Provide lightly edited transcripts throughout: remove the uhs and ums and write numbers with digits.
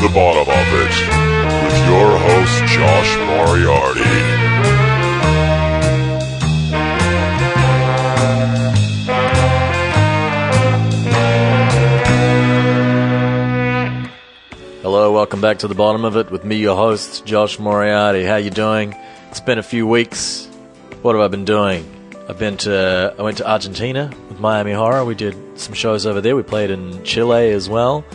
the Bottom of It with your host, Josh Moriarty. Hello, welcome back to the Bottom of It with me, your host, Josh Moriarty. How you doing? It's been a few weeks. What have I been doing? I went to Argentina with Miami Horror. We did some shows over there. We played in Chile as well.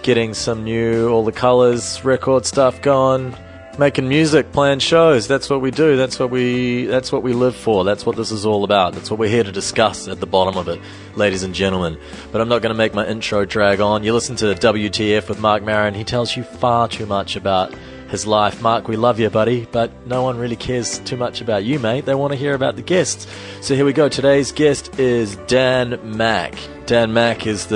Getting some new All the Colors record stuff going. Making music, playing shows. That's what we do. That's what we live for. That's what this is all about. That's what we're here to discuss at the bottom of it, ladies and gentlemen. But I'm not going to make my intro drag on. You listen to WTF with Mark Maron. He tells you far too much about his life. Mark, we love you, buddy, but no one really cares too much about you, mate. They want to hear about the guests. So here we go. Today's guest is Dan Mack. Dan Mack is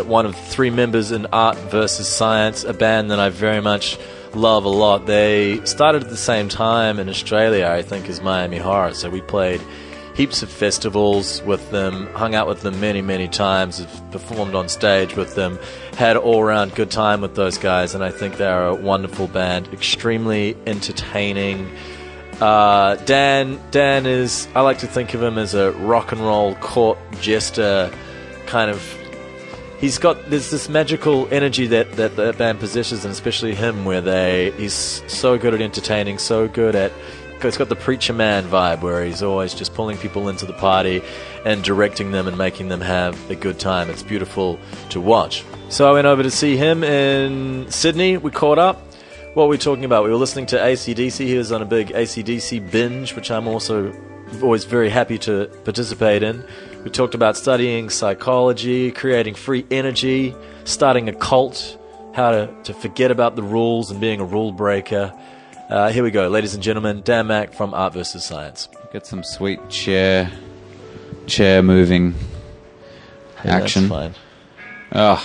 one of three members in Art vs. Science, a band that I very much love a lot. They started at the same time in Australia, I think, as Miami Horror. So we played heaps of festivals with them, hung out with them many, many times, have performed on stage with them, had an all-around good time with those guys, and I think they're a wonderful band, extremely entertaining. Dan is, I like to think of him as a rock and roll court jester kind of. There's this magical energy that band possesses, and especially him, where he's so good at entertaining, so good at, it's got the preacher man vibe where he's always just pulling people into the party and directing them and making them have a good time. It's beautiful to watch. So I went over to see him in Sydney. We caught up. What were we talking about? We were listening to AC/DC. He was on a big AC/DC binge, which I'm also always very happy to participate in. We talked about studying psychology, creating free energy, starting a cult, how to forget about the rules and being a rule breaker. Here we go, ladies and gentlemen. Dan Mack from Art vs. Science. Get some sweet chair moving action. That's fine. Oh,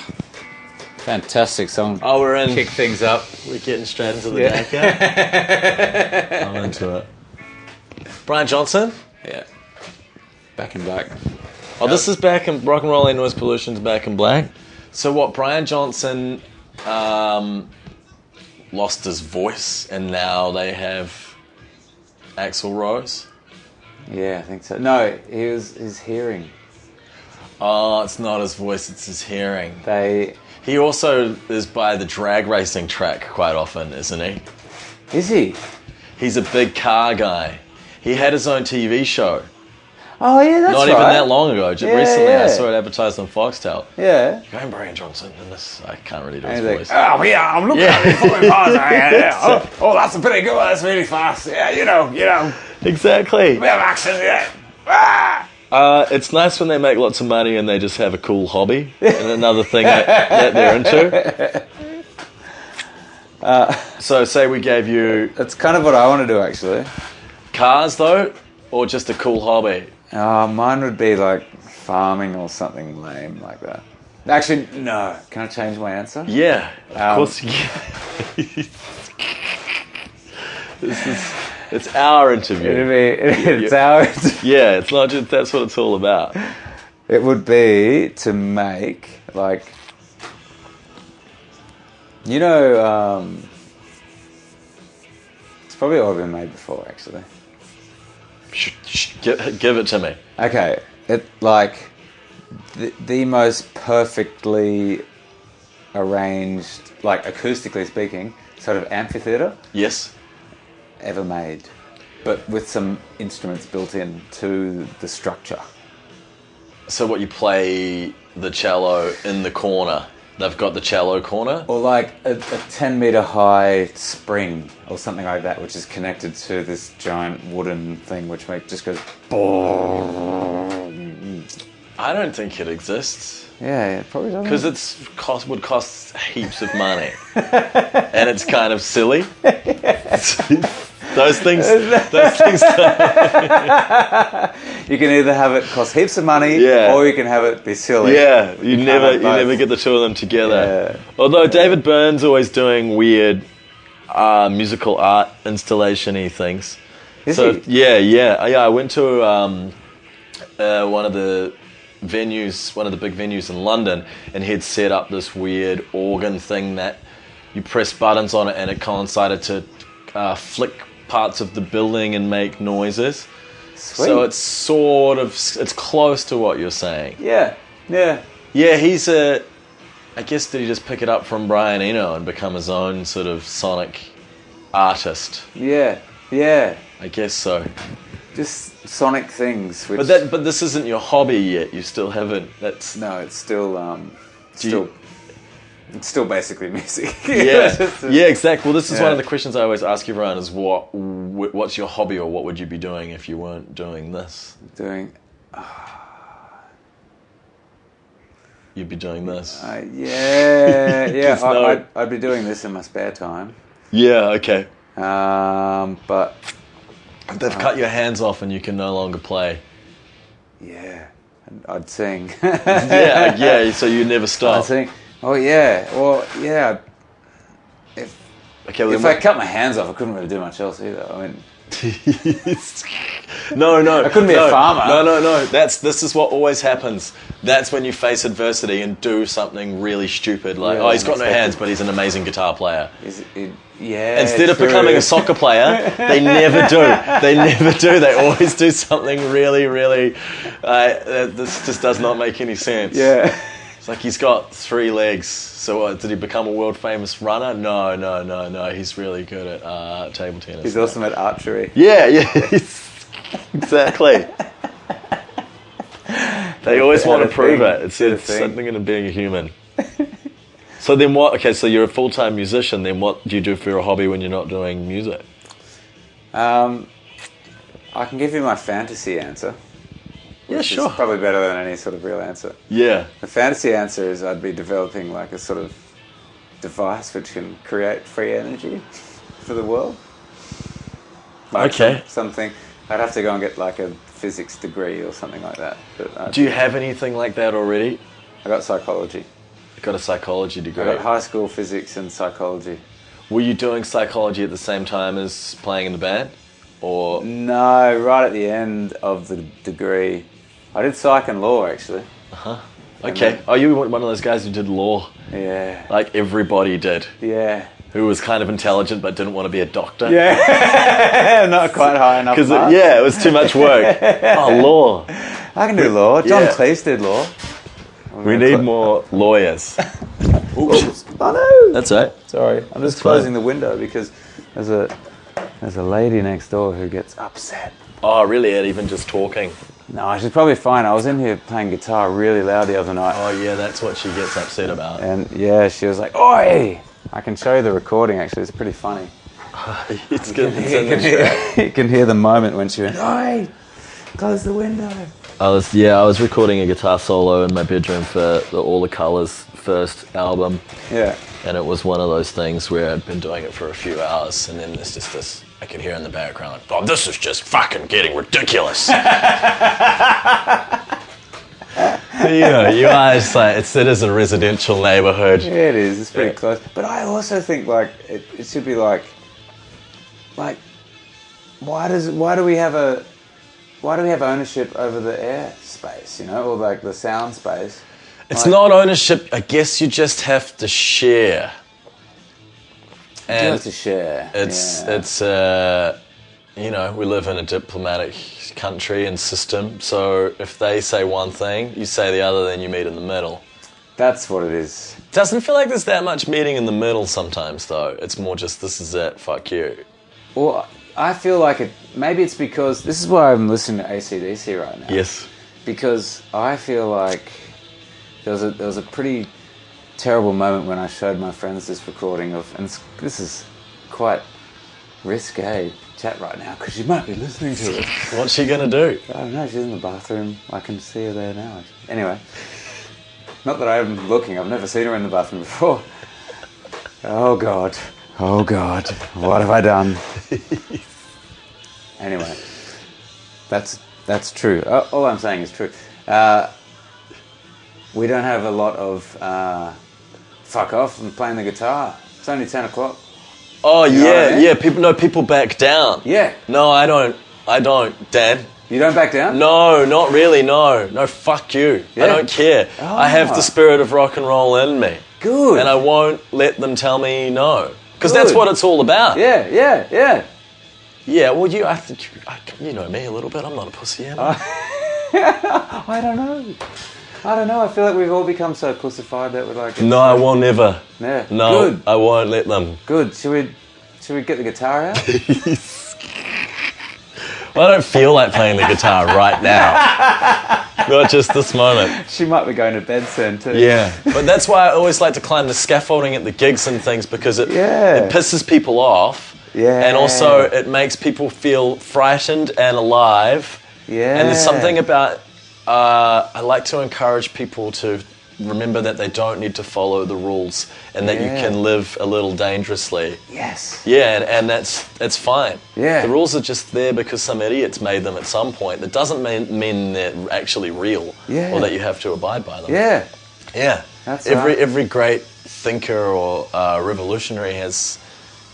fantastic song. Oh, we're in. Kick things up. We're getting straight into the deck. I'm into it. Brian Johnson? Yeah. Back in black. Oh, this is back in Rock and Roll and Noise Pollution's Back in Black. So what, Brian Johnson lost his voice and now they have Axl Rose? Yeah, I think so. No, his hearing. Oh, it's not his voice, it's his hearing. He also is by the drag racing track quite often, isn't he? Is he? He's a big car guy. He had his own TV show. Oh, yeah, that's Not right. even that long ago. Just recently, yeah. I saw it advertised on Foxtel. Yeah. Going Brian Johnson in this. I can't really do And his he's voice. like, oh, yeah, I'm looking at these fucking cars. Oh, that's a pretty good one. That's really fast. Yeah, you know. Exactly. We have action, yeah. Ah! It's nice when they make lots of money and they just have a cool hobby and another thing that they're into. So say we gave you... That's kind of what I want to do, actually. Cars, though, or just a cool hobby? Mine would be like farming or something lame like that. Actually, no. Can I change my answer? Yeah, of course you can. It's our interview. It's our interview. Yeah, it's not just, that's what it's all about. It would be to make, like, you know, it's probably all been made before, actually. Give it to me. Okay, it like the most perfectly arranged, like acoustically speaking, sort of amphitheater. Yes. Ever made, but with some instruments built in to the structure. So what, you play the cello in the corner? They've got the cello corner? Or like a 10 metre high spring or something like that, which is connected to this giant wooden thing which just goes boom. I don't think it exists. Yeah, it probably doesn't. Because would cost heaps of money. And it's kind of silly. Those things You can either have it cost heaps of money, or you can have it be silly. Yeah, you never get the two of them together. Yeah. Although David Byrne's always doing weird musical art installation-y things. Is he? Yeah. I went to one of the big venues in London, and he'd set up this weird organ thing that you press buttons on it and it coincided to flick parts of the building and make noises. Sweet. So it's it's close to what you're saying. Yeah. Yeah, I guess did he just pick it up from Brian Eno and become his own sort of sonic artist? Yeah. I guess so. Just sonic things. Which... But this isn't your hobby yet. You still haven't. No, it's still it's still basically music. Yeah, exactly. Well, this is one of the questions I always ask everyone: is what's your hobby, or what would you be doing if you weren't doing this? You'd be doing this. I'd be doing this in my spare time. Yeah. Okay. But they've cut your hands off and you can no longer play. Yeah, I'd sing. yeah. So you never stop. I'd sing. Oh yeah. Well, yeah. If I cut my hands off, I couldn't really do much else either. I mean. No. I couldn't be a farmer. No. This is what always happens. That's when you face adversity and do something really stupid, like he's got no hands, but he's an amazing guitar player. Instead of becoming a soccer player, they never do. They always do something really, really. This just does not make any sense. Yeah. It's like he's got 3 legs. So did he become a world famous runner? No. He's really good at table tennis. He's awesome at archery. Yeah. Exactly. They always want to prove it. It's something in being a human. So then what? Okay, so you're a full-time musician. Then what do you do for your hobby when you're not doing music? I can give you my fantasy answer. Yeah, sure. It's probably better than any sort of real answer. Yeah. The fantasy answer is I'd be developing like a sort of device which can create free energy for the world. Like something. I'd have to go and get like a physics degree or something like that. But do you have anything like that already? I got psychology. You got a psychology degree? I got high school physics and psychology. Were you doing psychology at the same time as playing in the band? Or no, right at the end of the degree. I did psych and law, actually. Uh-huh. Okay. Oh, you were one of those guys who did law? Yeah. Like everybody did? Yeah. Who was kind of intelligent but didn't want to be a doctor? Yeah. Not quite high enough. Because it was too much work. Oh, law. I can do law. John Cleese did law. We need more lawyers. Oops. Oh, no. That's right. Sorry. I'm just closing the window because there's a lady next door who gets upset. Oh, really? At even just talking? No, she's probably fine. I was in here playing guitar really loud the other night. Oh, yeah, that's what she gets upset about. And, yeah, she was like, "Oi!" I can show you the recording, actually. It's pretty funny. It's good. You can hear the moment when she went, "Oi! Close the window." I was recording a guitar solo in my bedroom for the All the Colours first album. Yeah. And it was one of those things where I'd been doing it for a few hours, and then there's just this, I could hear in the background, "Oh, this is just fucking getting ridiculous." You are just like, it is a residential neighbourhood. Yeah, it is. It's pretty close. But I also think like it should be like why do we have ownership over the air space, or like the sound space? It's not ownership. I guess you just have to share. And you have to share. We live in a diplomatic country and system, so if they say one thing, you say the other, then you meet in the middle. That's what it is. Doesn't feel like there's that much meeting in the middle sometimes, though. It's more just, this is it, fuck you. Well, I feel like maybe it's because, this is why I'm listening to AC/DC right now. Yes. Because I feel like there was a pretty terrible moment when I showed my friends this recording of, and this is quite risque chat right now because she might be listening to it. What's she gonna do? I don't know. She's in the bathroom. I can see her there now. Anyway, not that I'm looking. I've never seen her in the bathroom before. Oh God, what have I done? Anyway, that's true. All I'm saying is true. We don't have a lot of fuck off and playing the guitar. It's only 10 o'clock. Oh, yeah. People back down. Yeah. No, I don't, Dan. You don't back down? No, not really, no. No, fuck you. Yeah. I don't care. Oh. I have the spirit of rock and roll in me. Good. And I won't let them tell me no. Because that's what it's all about. Yeah. Yeah, well, you know me a little bit. I'm not a pussy, am I? I don't know. I feel like we've all become so pussified that we're like... No, I won't never. Yeah. No, Good. I won't let them. Good. Should we get the guitar out? Well, I don't feel like playing the guitar right now. Not just this moment. She might be going to bed soon too. Yeah, but that's why I always like to climb the scaffolding at the gigs and things, because it pisses people off. Yeah. And also it makes people feel frightened and alive. Yeah. And there's something about, I like to encourage people to remember that they don't need to follow the rules and that you can live a little dangerously. Yes. Yeah, and that's fine. Yeah. The rules are just there because some idiots made them at some point. That doesn't mean they're actually real or that you have to abide by them. Yeah. Yeah. That's every great thinker or revolutionary has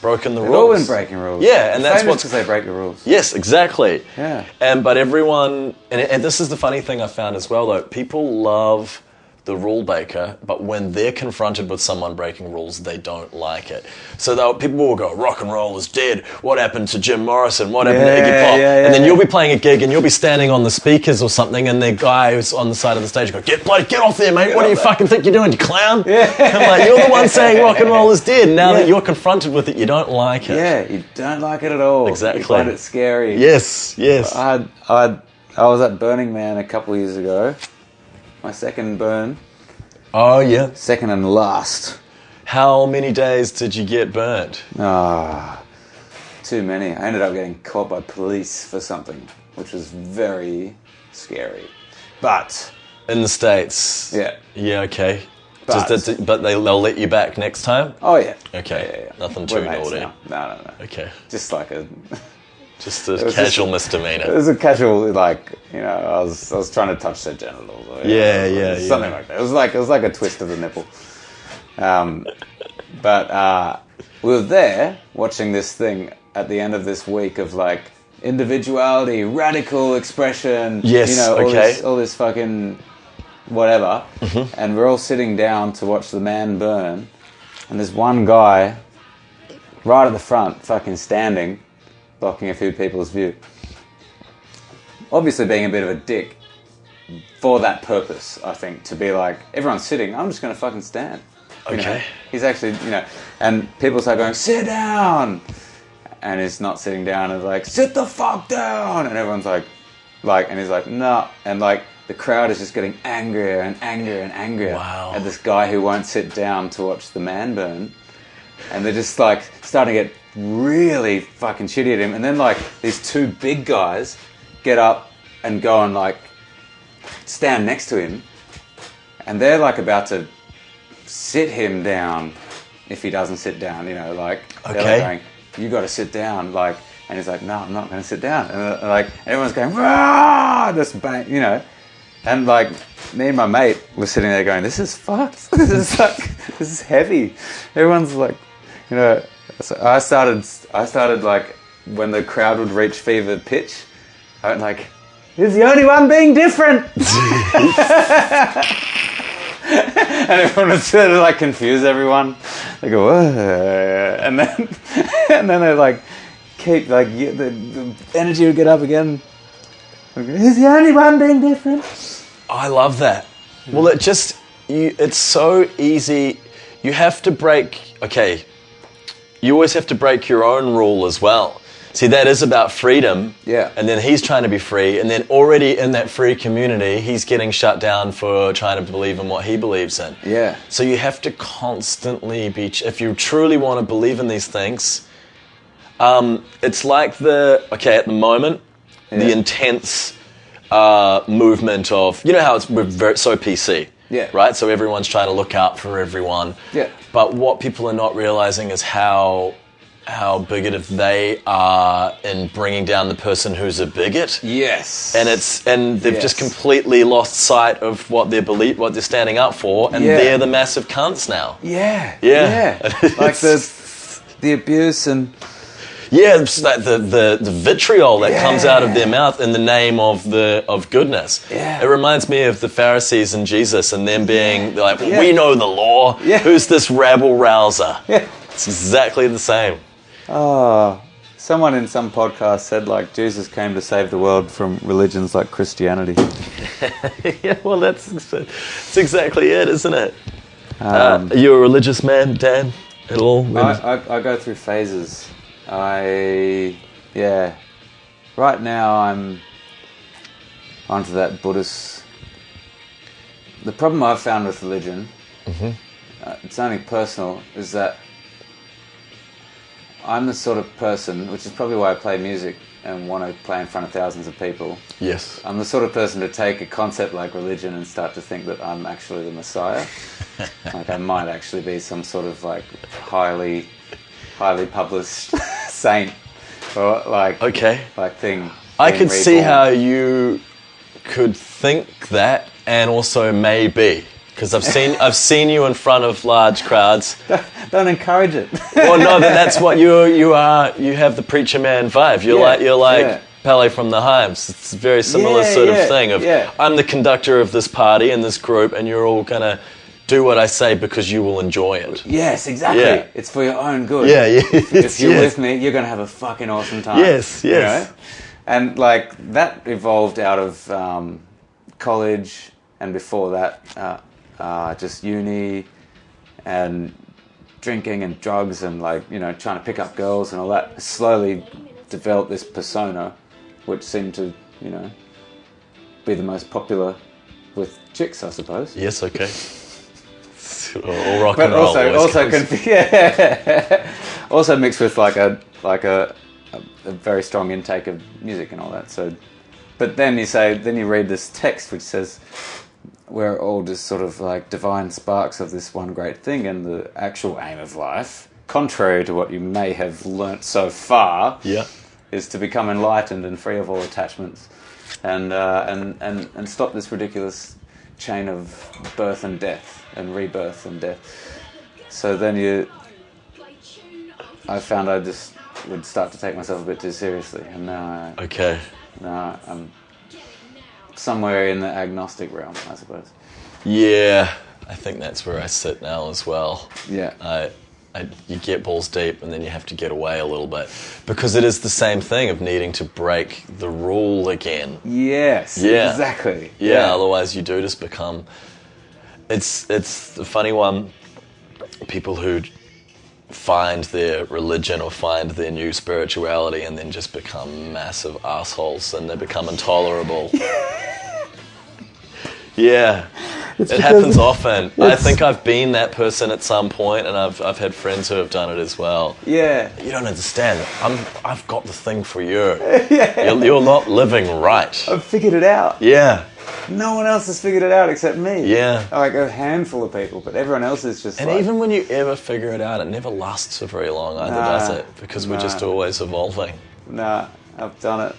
broken the rules. They've all been breaking rules. Yeah, and that's what's... because they break the rules. Yes, exactly. Yeah. But everyone... And this is the funny thing I found as well, though. People love the rule breaker, but when they're confronted with someone breaking rules, they don't like it. So people will go, rock and roll is dead. What happened to Jim Morrison? What happened to Iggy Pop? And then you'll be playing a gig and you'll be standing on the speakers or something, and the guy who's on the side of the stage will go, get off there, mate. What do you fucking think you're doing, you clown? Yeah. I'm like, you're the one saying rock and roll is dead. Now that you're confronted with it, you don't like it. Yeah, you don't like it at all. Exactly. You find it scary. Yes. I was at Burning Man a couple of years ago. My second burn. Oh, yeah. Second and last. How many days did you get burnt? Too many. I ended up getting caught by police for something, which was very scary. But... In the States? Yeah. Yeah, okay. But they'll let you back next time? Oh, yeah. Okay. Yeah. Nothing too We're mates naughty. now. No. Okay. Just like a... Just a casual misdemeanor. It was a casual, like, you know, I was trying to touch their genitals. Or, Yeah. Something like that. It was like a twist of the nipple. But we were there watching this thing at the end of this week of like individuality, radical expression. Yes. You know, all this fucking whatever. Mm-hmm. And we're all sitting down to watch the man burn, and there's one guy right at the front, fucking standing, blocking a few people's view. Obviously being a bit of a dick for that purpose, I think, to be like, everyone's sitting, I'm just going to fucking stand. Okay. You know? He's actually, you know, and people start going, sit down! And he's not sitting down, and like, sit the fuck down! And everyone's like, and he's like, no. And like, the crowd is just getting angrier and angrier and angrier at this guy who won't sit down to watch the man burn. And they're just like, starting to get really fucking shitty at him, and then like these two big guys get up and go and like stand next to him, and they're like about to sit him down if he doesn't sit down, you know, like they're like going, you got to sit down, like, and he's like, no, I'm not going to sit down, and like everyone's going, rah, just bang, you know, and like me and my mate were sitting there going, this is fucked, this is heavy, everyone's like, you know. So I started like, when the crowd would reach fever pitch, I went like, he's the only one being different! And everyone would sort of like confuse everyone. They go, whoa. And then they like, keep like, the energy would get up again. He's the only one being different. I love that. Well, it's so easy. You have to break, you always have to break your own rule as well. See, that is about freedom. Yeah. And then he's trying to be free. And then already in that free community, he's getting shut down for trying to believe in what he believes in. Yeah. So you have to constantly be... If you truly want to believe in these things, it's like at the moment, the intense movement of... You know how we're so PC? Yeah. Right? So everyone's trying to look out for everyone. Yeah. But what people are not realizing is how bigoted they are in bringing down the person who's a bigot. Yes. And they've just completely lost sight of what they're standing up for, and they're the massive cunts now. Yeah. Yeah. Like the abuse and Yeah, it's like the vitriol that comes out of their mouth in the name of goodness. Yeah. It reminds me of the Pharisees and Jesus and them being like, we know the law. Yeah. Who's this rabble rouser? Yeah. It's exactly the same. Oh, someone in some podcast said like Jesus came to save the world from religions like Christianity. Yeah, well, that's exactly it, isn't it? Are you a religious man, Dan, at all? I go through phases. Right now I'm onto that Buddhist. The problem I've found with religion, it's only personal, is that I'm the sort of person, which is probably why I play music and want to play in front of thousands of people. Yes. I'm the sort of person to take a concept like religion and start to think that I'm actually the Messiah. Like I might actually be some sort of like highly published saint or like thing. I could see how you could think that and also maybe. Because I've seen you in front of large crowds. Don't encourage it. Well, no, that's what you are. You have the preacher man vibe. You're like Pele from the Himes. It's a very similar sort of thing. I'm the conductor of this party and this group, and you're all gonna do what I say because you will enjoy it. Yes, exactly. Yeah. It's for your own good. Yeah, yeah. If you're with me, you're gonna have a fucking awesome time. Yes, yes. You know? And like that evolved out of college, and before that. Just uni and drinking and drugs and like, you know, trying to pick up girls and all that. Slowly developed this persona which seemed to, you know, be the most popular with chicks, I suppose. Yes, okay. All rock and roll. Also mixed with like a very strong intake of music and all that. So, but then you read this text which says, we're all just sort of like divine sparks of this one great thing, and the actual aim of life, contrary to what you may have learnt so far, is to become enlightened and free of all attachments, and stop this ridiculous chain of birth and death and rebirth and death. So then I found I just would start to take myself a bit too seriously, and now I'm somewhere in the agnostic realm, I suppose. Yeah, I think that's where I sit now as well. Yeah. You get balls deep and then you have to get away a little bit. Because it is the same thing of needing to break the rule again. Yes, exactly. Yeah, otherwise you do just become... It's a funny one. People who find their religion or find their new spirituality and then just become massive assholes and they become intolerable. Yeah, it happens often. I think I've been that person at some point, and I've had friends who have done it as well. Yeah. You don't understand. I've got the thing for you. Yeah. You're not living right. I've figured it out. Yeah. No one else has figured it out except me. Yeah. Like a handful of people, but everyone else is just And even when you ever figure it out, it never lasts for very long either, does it? Because we're just always evolving. Nah, I've done it.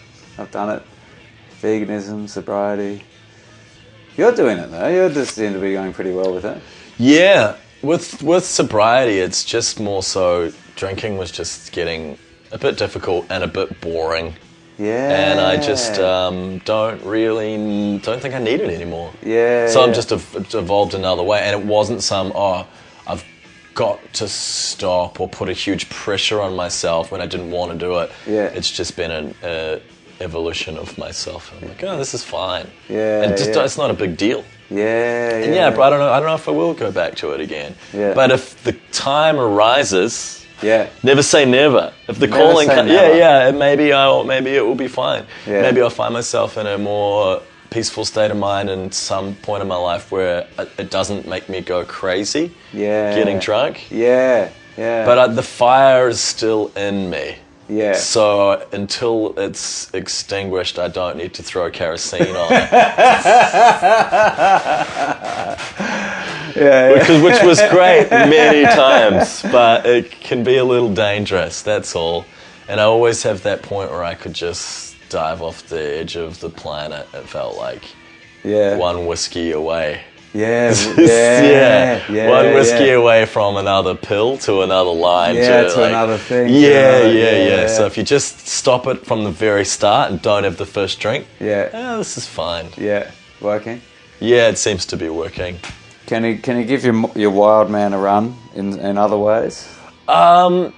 Veganism, sobriety. You're doing it though. You just seem to be going pretty well with it. Yeah. With sobriety, it's just more so drinking was just getting a bit difficult and a bit boring. Yeah. And I just don't think I need it anymore. Yeah. So I'm just evolved another way. And it wasn't I've got to stop or put a huge pressure on myself when I didn't want to do it. Yeah. It's just been an evolution of myself. I'm like, oh, this is fine. Yeah. And it's not a big deal. Yeah. And yeah, but I don't know if I will go back to it again. Yeah. But if the time arises... Yeah. Never say never. If the Never calling say comes, never. maybe it will be fine. Yeah. Maybe I'll find myself in a more peaceful state of mind in some point in my life where it doesn't make me go crazy. Yeah. Getting drunk. Yeah. Yeah. But the fire is still in me. Yeah. So until it's extinguished, I don't need to throw kerosene on it. Which was great many times, but it can be a little dangerous, that's all. And I always have that point where I could just dive off the edge of the planet. It felt like one whiskey away. Yeah, One whiskey away from another pill to another line. To another thing. Yeah. So if you just stop it from the very start and don't have the first drink, this is fine. Yeah, working. Yeah, it seems to be working. Can you give your wild man a run in other ways? I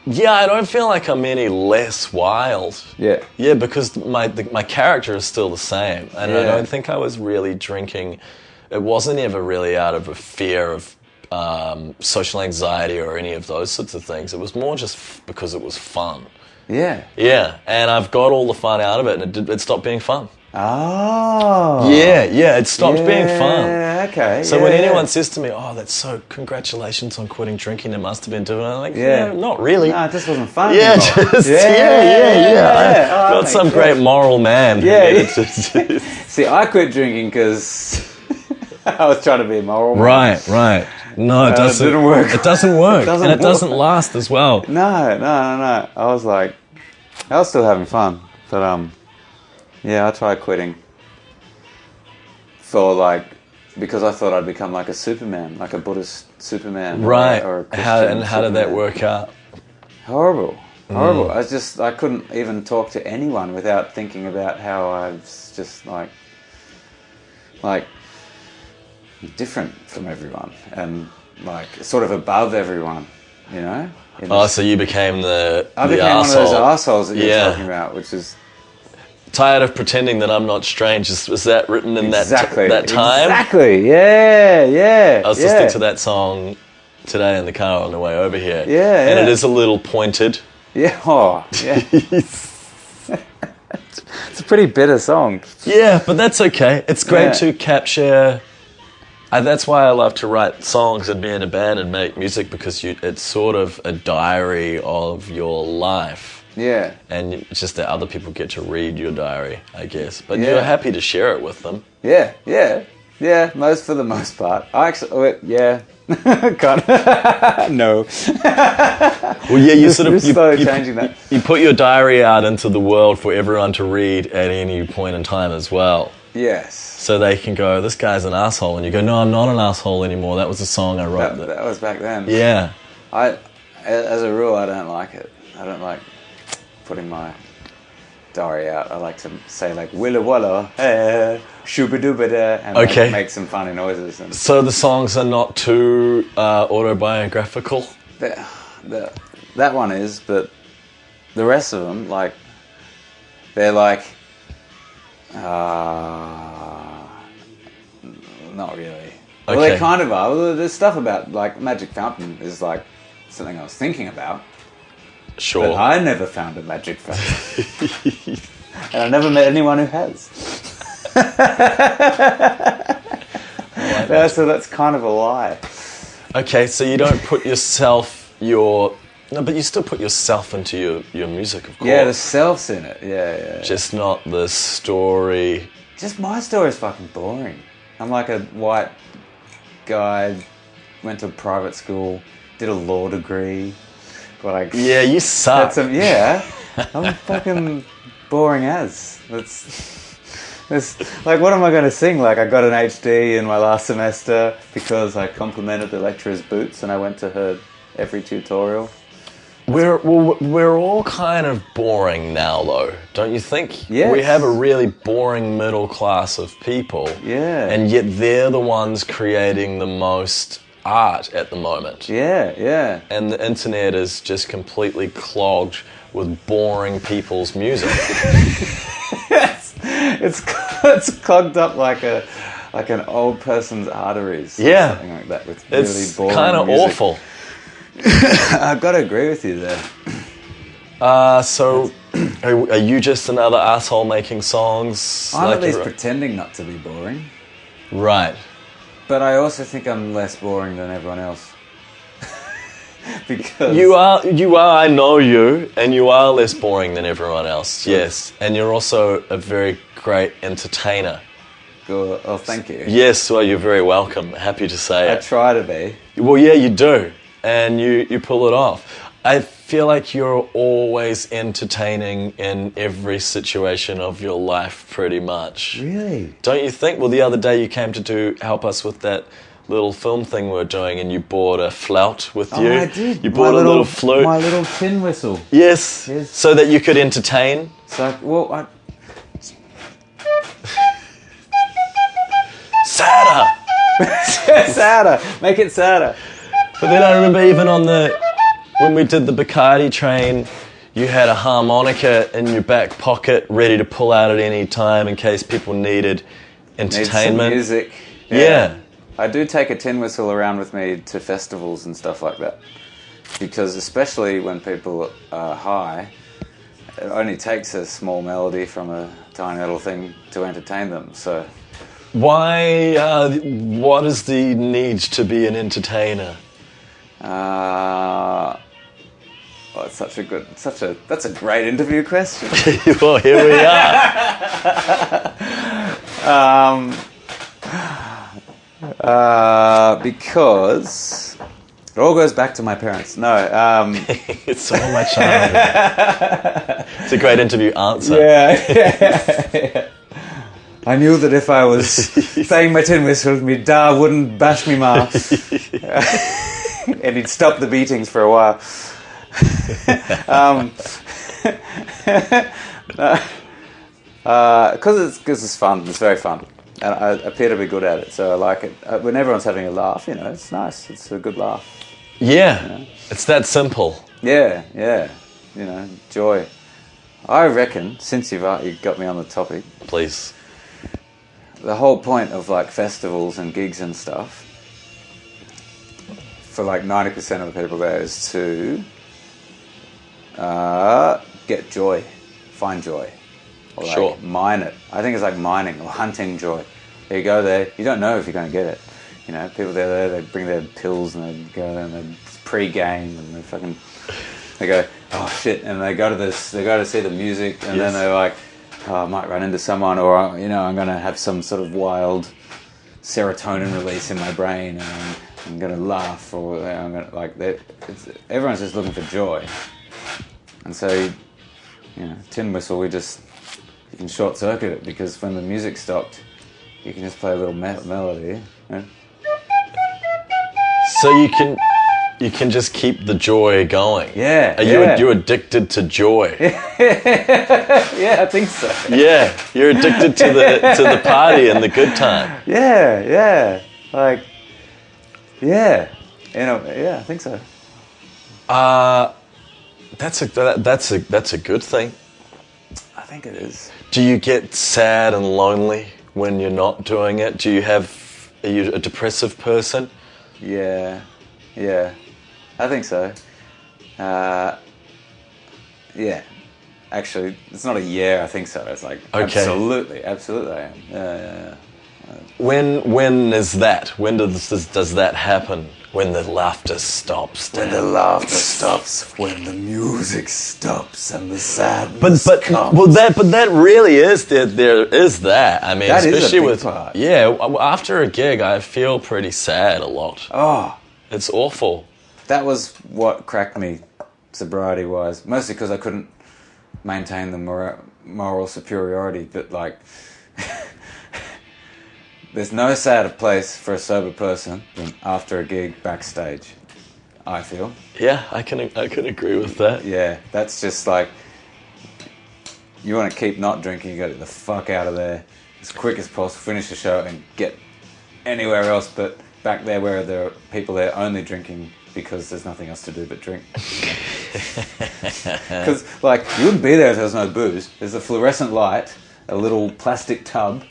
don't feel like I'm any less wild. Yeah, because my character is still the same, and I don't think I was really drinking. It wasn't ever really out of a fear of social anxiety or any of those sorts of things. It was more just because it was fun. Yeah. Yeah, and I've got all the fun out of it, and it stopped being fun. Oh. Yeah, it stopped being fun. Okay. So when anyone says to me, "Oh, that's so congratulations on quitting drinking, it must have been doing," I'm like, not really. No, it just wasn't fun. Yeah, anymore. just I'm not some great moral man. See, I quit drinking because I was trying to be moral. Right. No, it doesn't. It didn't work. It doesn't work, and it doesn't last as well. No. I was still having fun, but I tried quitting because I thought I'd become like a Superman, like a Buddhist Superman, right? Or a Christian how did that work out? Horrible. I couldn't even talk to anyone without thinking about how I was just like different from everyone and like sort of above everyone, you know? So you became the I became arsehole. one of those assholes that you're talking about, which is... Tired of pretending that I'm not strange. Was that written in that time? Exactly, yeah. I was listening to that song today in the car on the way over here. Yeah. And it is a little pointed. Yeah, yeah. It's a pretty bitter song. Yeah, but that's okay. It's great to capture... that's why I love to write songs and be in a band and make music, because it's sort of a diary of your life. Yeah. And it's just that other people get to read your diary, I guess. But you're happy to share it with them. Yeah. For the most part. I actually, kind of. No. Well, yeah, you sort of slowly changing that. You put your diary out into the world for everyone to read at any point in time as well. Yes. So they can go, "This guy's an asshole," and you go, "No, I'm not an asshole anymore. That was a song I wrote." That was back then. Yeah. As a rule, I don't like it. I don't like putting my diary out. I like to say like "willa walla," shooba-dooba-da, and make some funny noises. And so the songs are not too autobiographical? That one is, but the rest of them, like, they're like, not really. Well, they kind of are. Well, there's stuff about, like, Magic Fountain is like something I was thinking about. Sure. But I never found a magic fountain. And I never met anyone who has. So that's kind of a lie. Okay, so you don't put yourself, no, but you still put yourself into your music, of course. Yeah, the self's in it. Yeah. Just not the story. Just my story's fucking boring. I'm like a white guy, went to private school, did a law degree. Like, yeah, you suck. I'm fucking boring as. It's like, what am I going to sing? Like, I got an HD in my last semester because I complimented the lecturer's boots and I went to her every tutorial. We're all kind of boring now, though, don't you think? Yes. We have a really boring middle class of people. Yeah. And yet they're the ones creating the most art at the moment. Yeah. And the internet is just completely clogged with boring people's music. It's clogged up like an old person's arteries. Yeah. Or something like that, with really it's boring kind of music. awful. I've got to agree with you there. So are you just another asshole making songs? I'm at least pretending not to be boring. Right. But I also think I'm less boring than everyone else. Because you are, I know you, and you are less boring than everyone else, yes. And you're also a very great entertainer. Good. Oh, thank you. Yes, well, you're very welcome. Happy to say it. I try to be. Well, yeah, you do. And you pull it off. I feel like you're always entertaining in every situation of your life, pretty much. Really? Don't you think? Well, the other day you came to help us with that little film thing we were doing, and you brought a flout with you. I did. You brought a little flute. My little tin whistle. Yes. So that you could entertain. So, well, Sadder. sadder. Make it sadder. But then I remember even when we did the Bacardi train, you had a harmonica in your back pocket ready to pull out at any time in case people needed entertainment. Need some music. Yeah. I do take a tin whistle around with me to festivals and stuff like that. Because especially when people are high, it only takes a small melody from a tiny little thing to entertain them. So, why? What is the need to be an entertainer? Well, it's that's a great interview question. Well, here we are. Because it all goes back to my parents. No, it's all my childhood. It's a great interview answer. Yeah. I knew that if I was playing my tin whistle, my dad wouldn't bash me ma. And he'd stop the beatings for a while. Because it's fun. It's very fun. And I appear to be good at it, so I like it. When everyone's having a laugh, it's nice. It's a good laugh. Yeah, it's that simple. Yeah, joy. I reckon, since you got me on the topic, please. The whole point of like festivals and gigs and stuff, for like 90% of the people there, is to get joy, find joy, or like mine it. I think it's like mining or hunting joy. You go there, you don't know if you're going to get it. People there, they bring their pills and they go there and they pre-game and they go, oh shit, and they go to see the music, and then they're like, oh, I might run into someone, or I'm going to have some sort of wild serotonin release in my brain, and I'm going to laugh, or I'm going to everyone's just looking for joy, and so tin whistle, you can short circuit it, because when the music stopped, you can just play a little melody. So you can just keep the joy going. Yeah. Are you addicted to joy? Yeah, I think so. Yeah, you're addicted to the party and the good time. Yeah. I think so. That's a good thing. I think it is. Do you get sad and lonely when you're not doing it? Are you a depressive person? Yeah, I think so. Yeah, actually, it's not a I think so. It's like, absolutely I am. Yeah. When is that? When does that happen? When the laughter stops. When the laughter stops. When the music stops and the sadness comes. But that really is there is that. I mean, that especially is a big part. Yeah, after a gig, I feel pretty sad a lot. Oh, it's awful. That was what cracked me, sobriety-wise. Mostly because I couldn't maintain the moral superiority, but like. There's no sadder place for a sober person than after a gig backstage, I feel. Yeah, I can agree with that. Yeah, that's just like, you want to keep not drinking, you got to get the fuck out of there as quick as possible, finish the show and get anywhere else but back there where there are people there only drinking because there's nothing else to do but drink. Because, like, you wouldn't be there if there was no booze. There's a fluorescent light, a little plastic tub,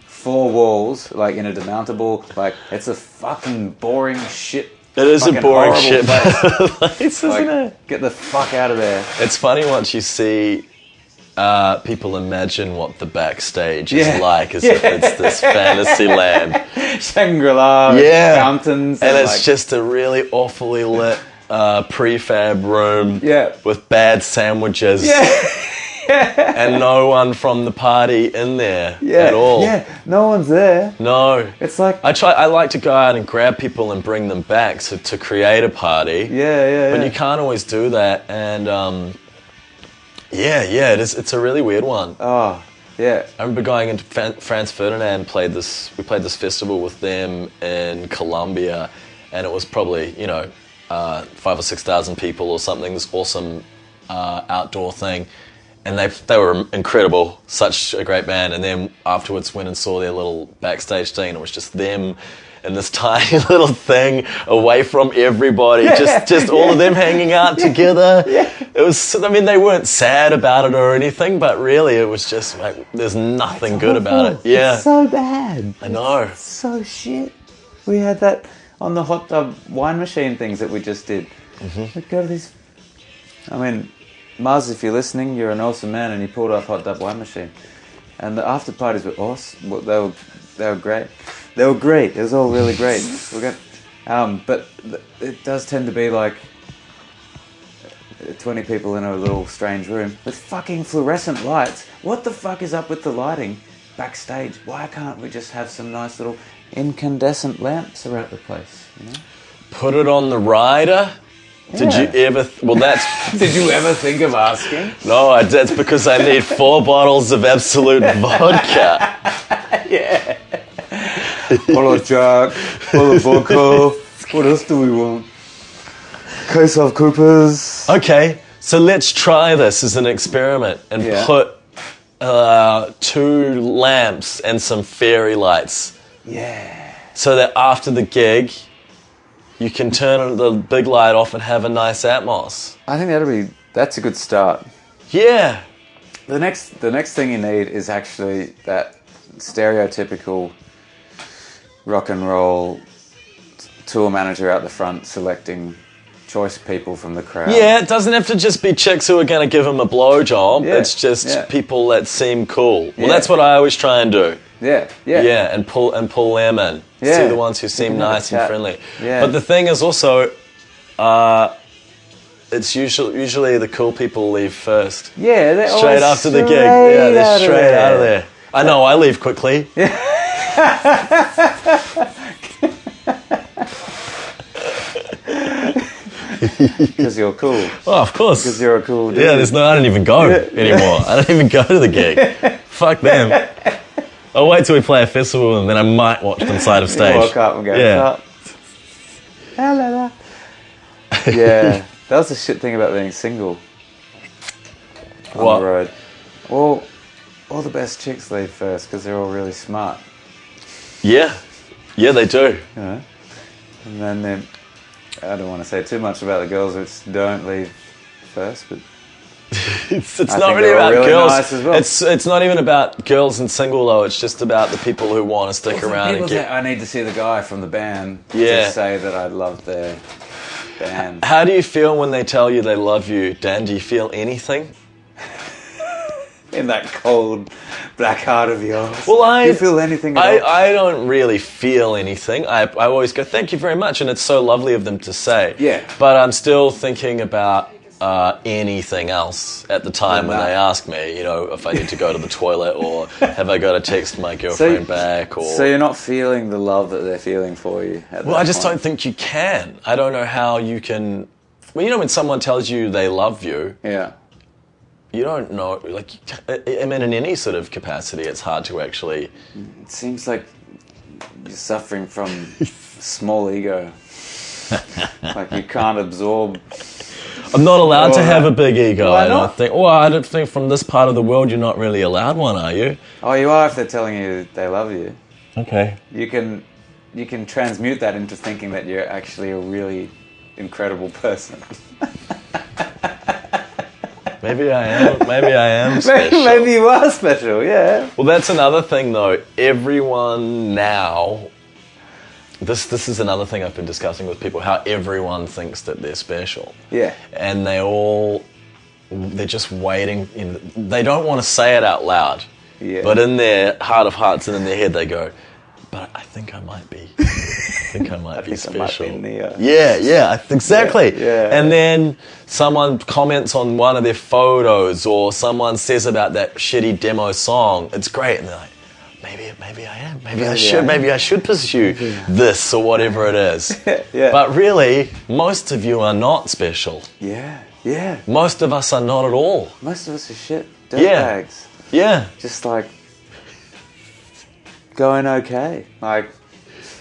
4 walls, like in a demountable, like, it's a fucking boring shit. It is a boring shit place, isn't it? Get the fuck out of there. It's funny once you see people imagine what the backstage is like, as if it's this fantasy land. Shangri-La, fountains. And it's just a really awfully lit prefab room with bad sandwiches. and no one from the party in there at all. Yeah, no one's there. No. It's like... I like to go out and grab people and bring them back to create a party. Yeah. But you can't always do that. And, it's a really weird one. Oh, yeah. I remember going into Franz Ferdinand, we played this festival with them in Colombia, and it was probably, 5,000 or 6,000 people or something, this awesome outdoor thing. And they were incredible, such a great band. And then afterwards went and saw their little backstage thing, and it was just them in this tiny little thing away from everybody, just all of them hanging out together. Yeah. It was, they weren't sad about it or anything, but really it was just like, there's nothing good about it. Yeah. It's so bad. I know. It's so shit. We had that on the hot tub wine machine things that we just did. Mm-hmm. We'd go to these... Mars, if you're listening, you're an awesome man, and you pulled off hot tub wine machine. And the after parties were awesome. Well, they were great. They were great. It was all really great. But it does tend to be like 20 people in a little strange room with fucking fluorescent lights. What the fuck is up with the lighting backstage? Why can't we just have some nice little incandescent lamps around the place? Put it on the rider. Yeah. Did you ever... Did you ever think of asking? No, that's because I need 4 bottles of Absolute vodka. Yeah. Bottle of Jack, bottle of vodka. What else do we want? Case of Coopers. Okay, so let's try this as an experiment and put 2 lamps and some fairy lights. Yeah. So that after the gig... you can turn the big light off and have a nice atmos. I think that's a good start. Yeah. The next thing you need is actually that stereotypical rock and roll tour manager out the front selecting choice people from the crowd. Yeah, it doesn't have to just be chicks who are going to give him a blowjob. Yeah. It's just people that seem cool. Well, that's what I always try and do. Yeah. Yeah, and pull them in. Yeah. See the ones who seem nice and friendly. Yeah. But the thing is also, it's usually the cool people leave first. Yeah, they're straight after the gig. Yeah, they're straight out of there. I know, I leave quickly. Yeah. Because you're cool. Oh, of course. Because you're a cool dude. Yeah, I don't even go anymore. I don't even go to the gig. Fuck them. I'll wait till we play a festival and then I might watch them side of stage. Walk up and go, hello. Yeah, that was the shit thing about being single on the road. Well, all the best chicks leave first because they're all really smart. Yeah, they do. And then I don't want to say too much about the girls which don't leave first, but it's not really about really girls. Nice as well. It's not even about girls and single though. It's just about the people who want to stick around and get. I need to see the guy from the band to say that I love their band. How do you feel when they tell you they love you, Dan? Do you feel anything? In that cold black heart of yours. Well, do you feel anything at all? I don't really feel anything. I always go, thank you very much, and it's so lovely of them to say. Yeah. But I'm still thinking about anything else at the time when they ask me, if I need to go to the toilet or have I got to text my girlfriend back. Or So you're not feeling the love that they're feeling for you at Well, I just point. don't think you can. I don't know how you can... Well, when someone tells you they love you... Yeah. You don't know, in any sort of capacity, it's hard to actually... It seems like you're suffering from small ego. Like you can't absorb... I'm not allowed to have a big ego, Why I not? don't think. Well, I don't think from this part of the world you're not really allowed one, are you? Oh, you are if they're telling you they love you. Okay. You can transmute that into thinking that you're actually a really incredible person. Maybe I am special. Maybe you are special, yeah. Well, that's another thing, though. Everyone now... This is another thing I've been discussing with people, how everyone thinks that they're special. Yeah. And they're just waiting. They don't want to say it out loud. Yeah. But in their heart of hearts and in their head, they go, but I think I might be. I think I might be special. I might be in the, Yeah, exactly. Yeah. And then someone comments on one of their photos, or someone says about that shitty demo song. It's great, and they're like, maybe I am. Maybe I should pursue this or whatever it is. Yeah. But really, most of you are not special. Yeah. Most of us are not at all. Most of us are shit Yeah. dirtbags. Yeah. Just like going okay. Like,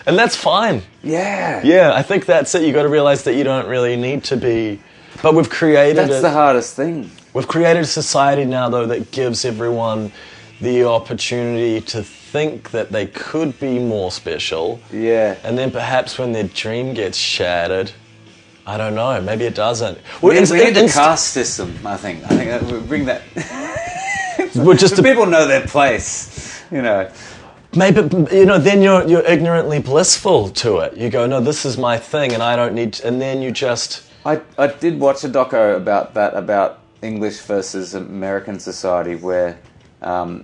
And that's fine. yeah. Yeah, I think that's it. You got to realize that you don't really need to be. But we've created That's the hardest thing. We've created a society now, though, that gives everyone the opportunity to think that they could be more special. Yeah. And then perhaps when their dream gets shattered, I don't know, maybe it doesn't. We need a caste system, I think. That we bring that. We're just so people know their place, you know. Maybe, you know, then you're ignorantly blissful to it. You go, no, this is my thing, and I don't need to, and then you just... I did watch a doco about that, about English versus American society, where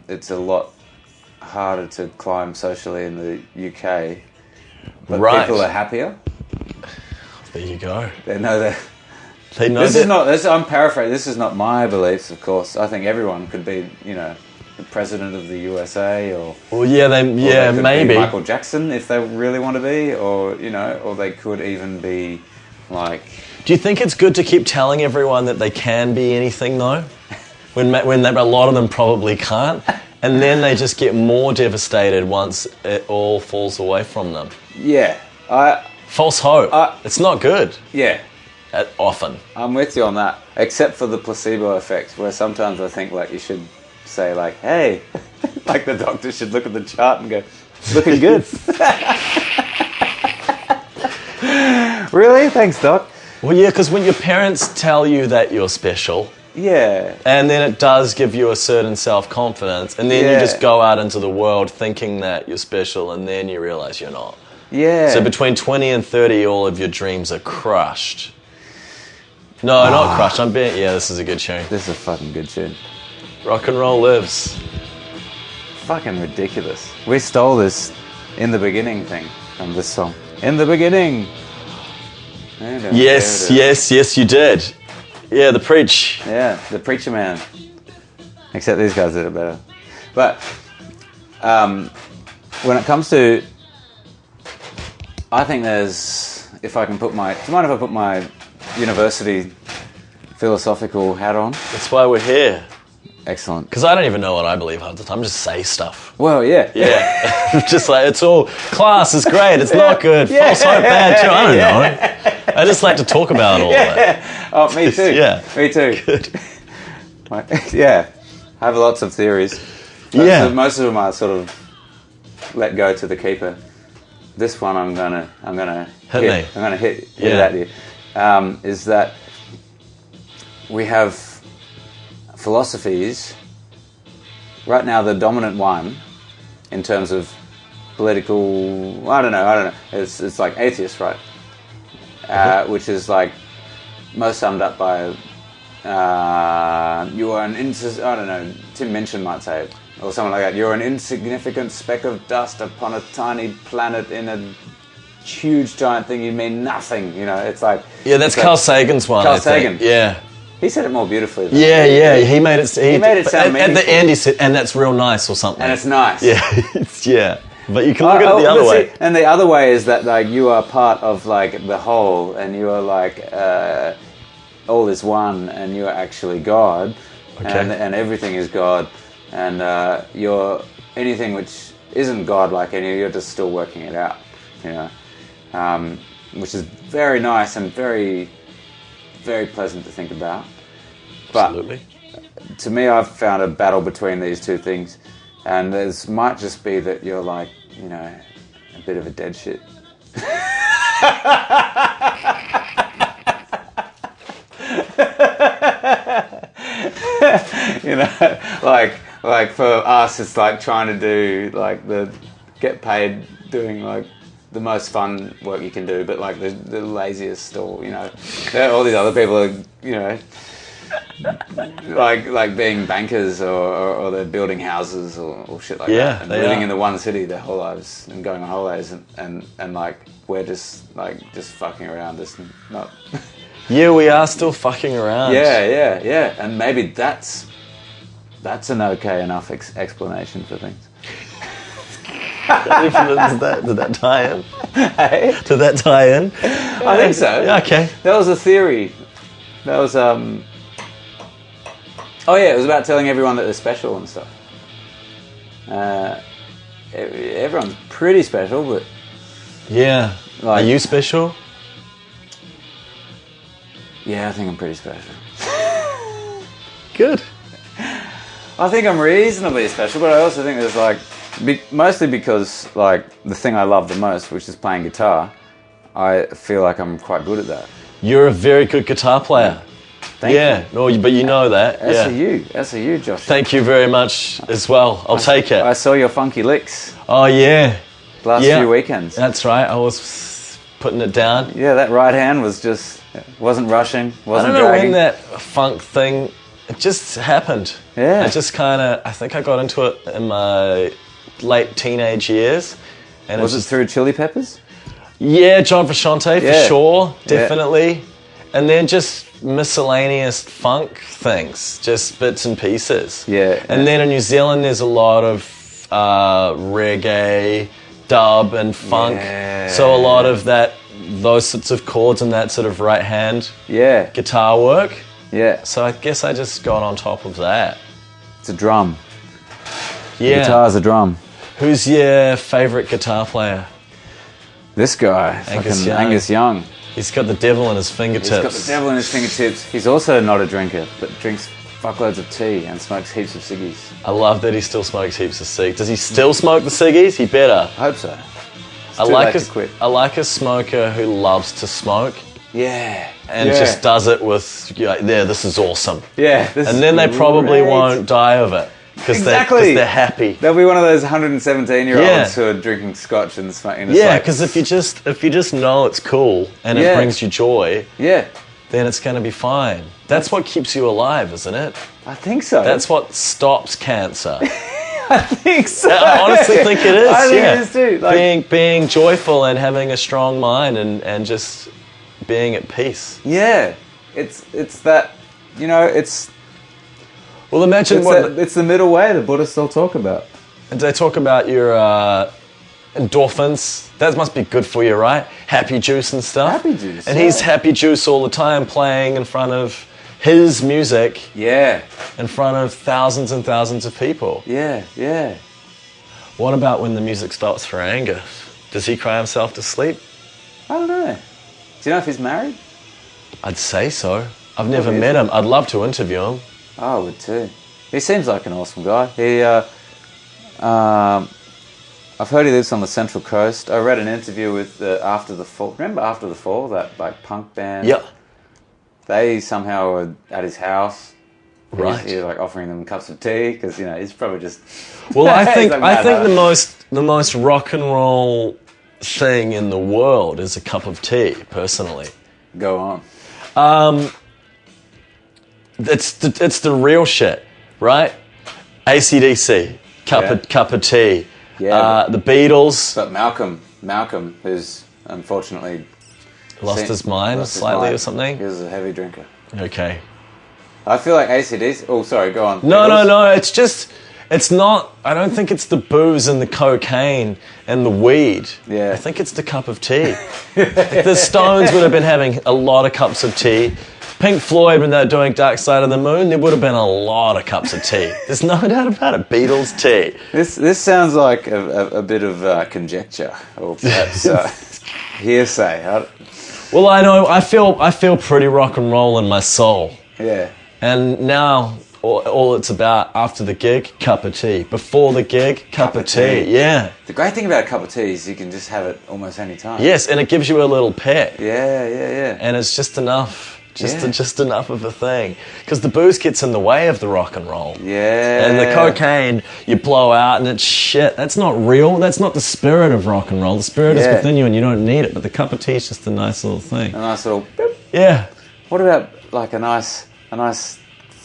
it's a lot harder to climb socially in the UK, but Right. people are happier. There you go. They know that. They know This that... is not. I'm paraphrasing. This is not my beliefs, of course. I think everyone could be, you know, the president of the USA, or Well, yeah, or they could maybe. be Michael Jackson if they really want to be, or you know, or they could even be like. Do you think it's good to keep telling everyone that they can be anything, though? When a lot of them probably can't, and then they just get more devastated once it all falls away from them. Yeah, False hope. It's not good. yeah. Often. I'm with you on that, except for the placebo effect, where sometimes I think like you should say like, hey, like the doctor should look at the chart and go, looking good. Really? Thanks, doc. Well, yeah, because when your parents tell you that you're special, Yeah. and then it does give you a certain self-confidence, and then you Yeah. just go out into the world thinking that you're special, and then you realize you're not. Yeah. So between 20 and 30, all of your dreams are crushed. No, not crushed. This is a good tune. This is a fucking good tune. Rock and roll lives. Fucking ridiculous. We stole this in the beginning thing from this song. In the beginning. Yes, you did. Yeah, the preach. Yeah, the preacher man. Except these guys did it better. But when it comes to, I think there's, if I can put my, do you mind if I put my university philosophical hat on? That's why we're here. Excellent. Because I don't even know what I believe half the time. I just say stuff. Well, yeah. Yeah. Just like, it's all, class is great, it's not good, Yeah. false hope bad too, I don't know. I just like to talk about all of it. Oh, me too. Yeah. Me too. Good. Yeah. I have lots of theories. Yeah. Most of them I sort of let go to the keeper. This one I'm gonna Hit me. I'm gonna hit Yeah. it at you. Is that we have philosophies right now. The dominant one in terms of political, I don't know. It's like atheist, right? Which is like most summed up by you are an I don't know. Tim Minchin might say it, or something like that. You're an insignificant speck of dust upon a tiny planet in a huge giant thing. You mean nothing. You know, it's like That's Carl Sagan's one. Carl I think. Sagan. Yeah. He said it more beautifully. Yeah. He made it. He made it sound at the meaningful. end. He said, "And that's real nice" or something. And it's nice. Yeah. Yeah. But you can look at it the other way. And the other way is that like you are part of like the whole, and you are like all is one, and you are actually God, and everything is God, and you're anything which isn't God-like, and you're just still working it out, you know, which is very nice and very, very pleasant to think about. But Absolutely. to me, I've found a battle between these two things, and it might just be that you're like, you know, a bit of a dead shit. You know, like for us, it's like trying to do like get paid doing like the most fun work you can do, but like the laziest, or you know, all these other people are, you know, like being bankers or they're building houses or shit like that, and living in the one city their whole lives and going on holidays and like we're just fucking around, just not. Yeah, we are still fucking around. Yeah, and maybe that's an okay enough explanation for things. Did that tie in? Hey? Did that tie in? I think so. Yeah, okay. That was a theory. That was oh yeah, it was about telling everyone that they're special and stuff. Everyone's pretty special, but yeah. Like, are you special? Yeah, I think I'm pretty special. Good. I think I'm reasonably special, but I also think there's like, mostly because like the thing I love the most, which is playing guitar, I feel like I'm quite good at that. You're a very good guitar player. Thank you. No, but you know that. That's a you, Josh. Thank you very much as well. I'll take it. I saw your funky licks. Oh yeah. Last few weekends. That's right. I was putting it down. Yeah, that right hand wasn't rushing, wasn't I don't know dragging. when that funk thing, it just happened. Yeah. I think I got into it in my late teenage years. And was it through Chili Peppers? Yeah, John Frusciante for sure, definitely. Yeah. And then just miscellaneous funk things, just bits and pieces. Yeah. And then in New Zealand, there's a lot of reggae, dub, and funk. Yeah. So a lot of those sorts of chords and that sort of right hand guitar work. Yeah. So I guess I just got on top of that. It's a drum. Yeah. The guitar's a drum. Who's your favourite guitar player? This guy, Angus Young. He's got the devil in his fingertips. He's got the devil in his fingertips. He's also not a drinker, but drinks fuckloads of tea and smokes heaps of ciggies. I love that he still smokes heaps of ciggies. Does he still smoke the ciggies? He better. I hope so. I like a smoker who loves to smoke. Yeah. And just does it with, this is awesome. Yeah. And then they probably won't die of it. Because they're happy. They'll be one of those 117-year-olds who are drinking scotch and smoking. Yeah, because if you just know it's cool and it brings you joy, then it's going to be fine. That's what keeps you alive, isn't it? I think so. That's what stops cancer. I think so. I honestly think it is. I think it is too. Like, being joyful and having a strong mind and just being at peace. Yeah, it's that, it's. Well, imagine it's the middle way the Buddhists all talk about. And they talk about your endorphins. That must be good for you, right? Happy juice and stuff. Happy juice. And he's happy juice all the time, playing in front of his music. Yeah. In front of thousands and thousands of people. Yeah, yeah. What about when the music stops for Angus? Does he cry himself to sleep? I don't know. Do you know if he's married? I'd say so. I've never met him. I'd love to interview him. I would too. He seems like an awesome guy. I've heard he lives on the Central Coast. I read an interview with After the Fall. Remember After the Fall, that like punk band? Yeah. They somehow were at his house. Right. He was like offering them cups of tea because he's probably just. Well, I think the most rock and roll thing in the world is a cup of tea. Personally. Go on. It's the real shit, right? AC/DC, cup of tea. Yeah. The Beatles. But Malcolm, who's unfortunately lost his mind slightly or something. He was a heavy drinker. Okay. I feel like AC/DC. Oh, sorry. Go on. No. It's not. I don't think it's the booze and the cocaine and the weed. Yeah. I think it's the cup of tea. If the Stones would have been having a lot of cups of tea. Pink Floyd, when they were doing Dark Side of the Moon, there would have been a lot of cups of tea. There's no doubt about it. Beatles tea. This sounds like a bit of conjecture, or perhaps hearsay. Well, I know. I feel pretty rock and roll in my soul. Yeah. And now all it's about after the gig, cup of tea. Before the gig, cup of tea. Yeah. The great thing about a cup of tea is you can just have it almost any time. Yes, and it gives you a little pet. Yeah. And it's just enough. Just enough of a thing. Because the booze gets in the way of the rock and roll. Yeah. And the cocaine, you blow out and it's shit. That's not real. That's not the spirit of rock and roll. The spirit is within you and you don't need it. But the cup of tea is just a nice little thing. A nice little... Boop. Yeah. What about like a nice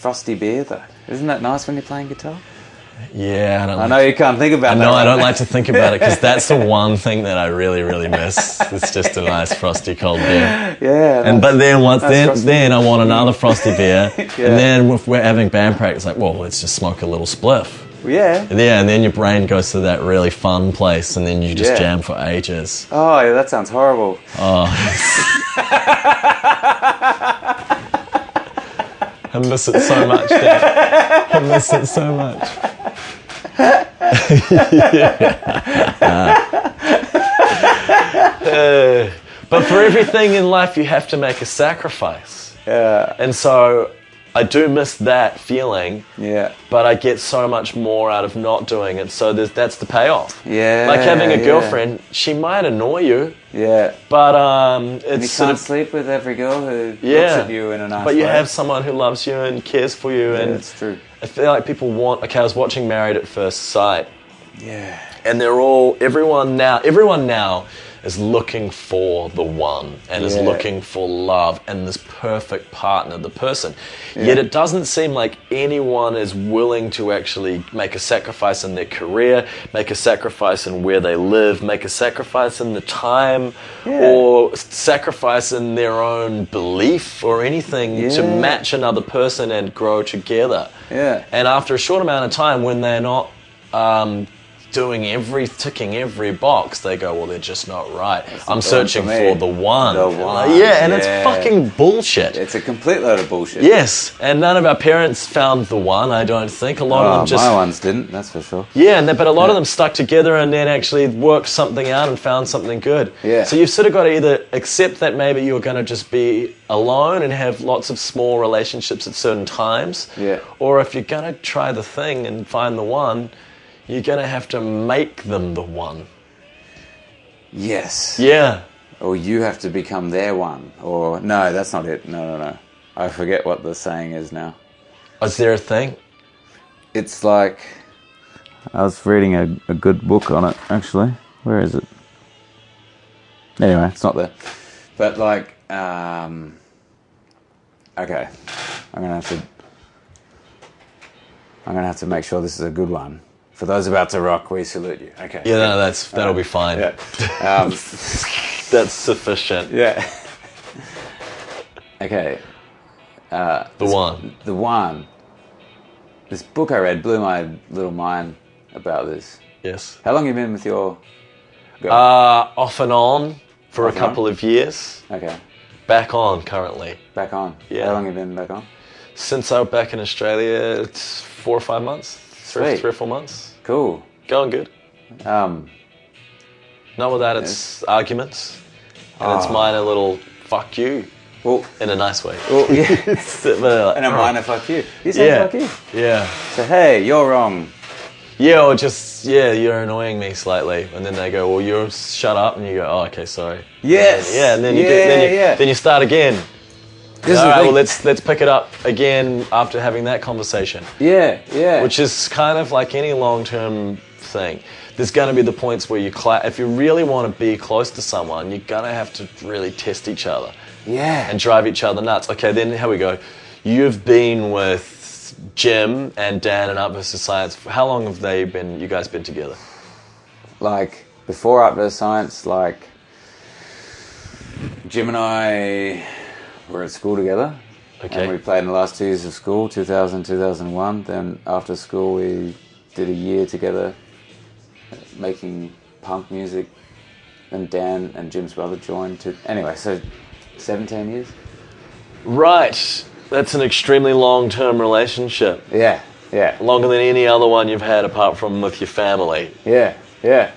frosty beer, though. Isn't that nice when you're playing guitar? Yeah, I know you can't think about that. No, I don't right? like to think about it because that's the one thing that I really, really miss. It's just a nice frosty cold beer. Yeah. But then I want another frosty beer, and then if we're having band practice, like, well, let's just smoke a little spliff. Yeah. And then your brain goes to that really fun place, and then you just jam for ages. Oh, yeah, that sounds horrible. Oh. I miss it so much, Dad. I miss it so much. But for everything in life, you have to make a sacrifice. Yeah. And so I do miss that feeling. Yeah. But I get so much more out of not doing it. So that's the payoff. Yeah. Like having a girlfriend, she might annoy you. Yeah. But and you can't sleep with every girl who looks at you in a nice way. But you have someone who loves you and cares for you. And that's true. I feel like people want... Okay, I was watching Married at First Sight. Yeah. And everyone now is looking for the one and is looking for love and this perfect partner, the person. Yeah. Yet it doesn't seem like anyone is willing to actually make a sacrifice in their career, make a sacrifice in where they live, make a sacrifice in the time, or sacrifice in their own belief or anything to match another person and grow together. Yeah. And after a short amount of time, when they're not... ticking every box, they go, well, they're just not right. I'm searching for the one. The one. It's fucking bullshit. It's a complete load of bullshit. Yes, and none of our parents found the one, I don't think. A lot of them just... my ones didn't, that's for sure. Yeah, but a lot of them stuck together and then actually worked something out and found something good. Yeah. So you've sort of got to either accept that maybe you're going to just be alone and have lots of small relationships at certain times. Yeah. Or if you're going to try the thing and find the one... You're going to have to make them the one. Yes. Yeah. Or you have to become their one. Or, no, that's not it. No. I forget what the saying is now. Is there a thing? It's like... I was reading a good book on it, actually. Where is it? Anyway, it's not there. But, like, okay. I'm going to have to make sure this is a good one. For those about to rock, we salute you. Okay. Yeah, no, that'll be fine. Yeah. That's sufficient. Yeah. Okay. The one. The one. This book I read blew my little mind about this. Yes. How long have you been with your girl? Off and on for a couple of years. Okay. Back on currently. Back on. Yeah. How long have you been back on? Since I was back in Australia, it's 4 or 5 months. Sweet. 3 or 4 months. Cool. Going good. Um, Not with that, it's arguments. And it's mine a little fuck you. Well, in a nice way. Well, yeah. Like, and a minor fuck you. You say fuck you. Yeah. So, hey, you're wrong. Yeah, or just, you're annoying me slightly. And then they go, well, you're shut up. And you go, oh, okay, sorry. Yes. And then then you start again. All right, well, let's pick it up again after having that conversation. Yeah, yeah. Which is kind of like any long-term thing. There's going to be the points where if you really want to be close to someone, you're going to have to really test each other. Yeah. And drive each other nuts. Okay, then here we go. You've been with Jim and Dan and Art vs. Science. How long have you guys been together? Like, before Art vs. Science, like, Jim and I were at school together. Okay. And we played in the last 2 years of school, 2000, 2001. Then after school, we did a year together making punk music. And Dan and Jim's brother joined. Anyway, so 17 years. Right. That's an extremely long-term relationship. Yeah, yeah. Longer than any other one you've had apart from with your family. Yeah, yeah.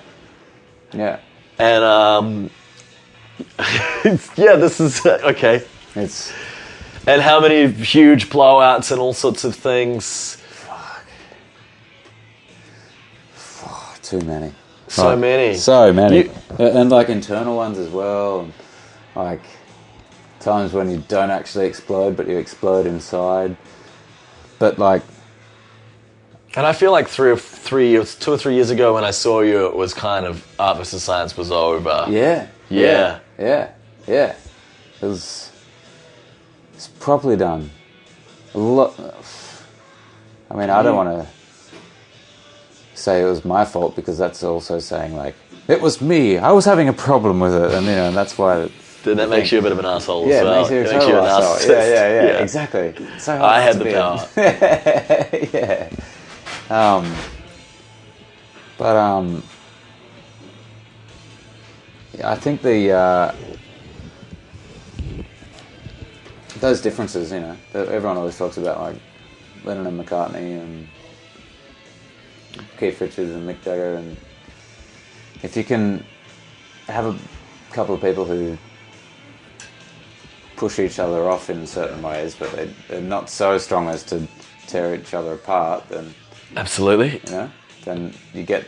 Yeah. And, this is, okay. And how many huge blowouts and all sorts of things? Fuck, too many. So many. So many. And like internal ones as well. And like times when you don't actually explode, but you explode inside. But like... And I feel like 2 or 3 years ago when I saw you, it was kind of Art vs. Science was over. Yeah. It was... It's properly done. I mean, I don't want to say it was my fault, because that's also saying, like, it was me. I was having a problem with it, and and that's why. Then that makes you a bit of an asshole as Yeah, well. it makes you a total asshole. Yeah, exactly. So hard I not had to the be power. yeah. I think those differences, that everyone always talks about, like Lennon and McCartney and Keith Richards and Mick Jagger, and if you can have a couple of people who push each other off in certain ways, but they're not so strong as to tear each other apart, then Absolutely. Then you get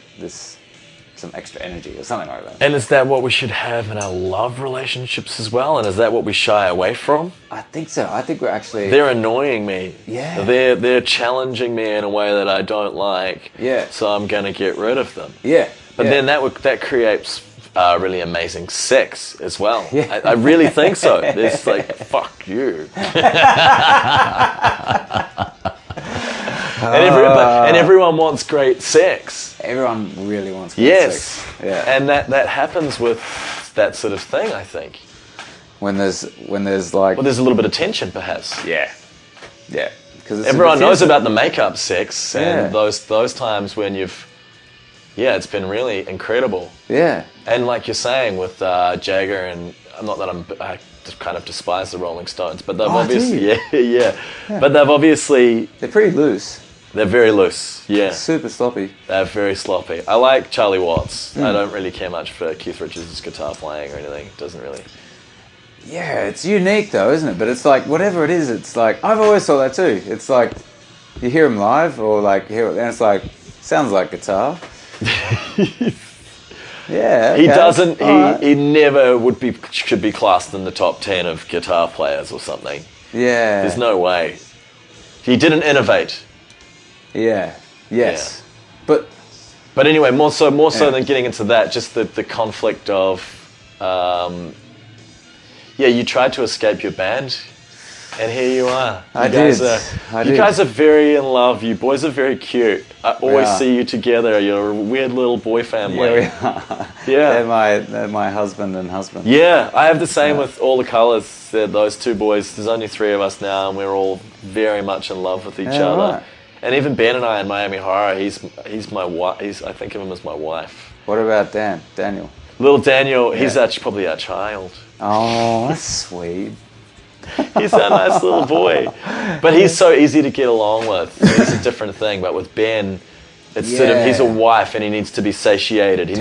some extra energy or something like that. And is that what we should have in our love relationships as well? And is that what we shy away from? I think so. I think we're actually... They're annoying me. Yeah. They're challenging me in a way that I don't like. Yeah. So I'm going to get rid of them. Yeah. But yeah. then that creates really amazing sex as well. Yeah. I really think so. It's like, fuck you. And everyone wants great sex. Everyone really wants great sex. Yeah. And that happens with that sort of thing, I think. When there's like... Well, there's a little bit of tension, perhaps. Yeah. Yeah. Because everyone knows about the make-up sex and those times when it's been really incredible. Yeah. And like you're saying with Jagger, and not that I just kind of despise the Rolling Stones, but they've obviously... Yeah. But they've obviously... They're pretty loose. They're very loose, yeah. Super sloppy. They're very sloppy. I like Charlie Watts. I don't really care much for Keith Richards' guitar playing or anything. It doesn't really... Yeah, it's unique though, isn't it? But it's like, whatever it is, it's like... I've always thought that too. It's like, you hear him live, or like, and it's like, sounds like guitar. Yeah, okay. He doesn't... He never should be classed in the top 10 of guitar players or something. Yeah. There's no way. He didn't innovate. Yeah. Yes. Yeah. But anyway, more so than getting into that, just the conflict of, you tried to escape your band, and here you are. You guys are very in love. You boys are very cute. I always see you together. You're a weird little boy family. Yeah, we are. Yeah. They're my husband and husband. Yeah, I have the same with all the colours. Those two boys. There's only 3 of us now, and we're all very much in love with each other. Right. And even Ben and I in Miami Horror, he's my wife. I think of him as my wife. What about Daniel? Little Daniel, he's probably our child. Oh, that's sweet. He's a nice little boy. But he's so easy to get along with. It's a different thing. But with Ben, it's sort of, he's a wife and he needs to be satiated. He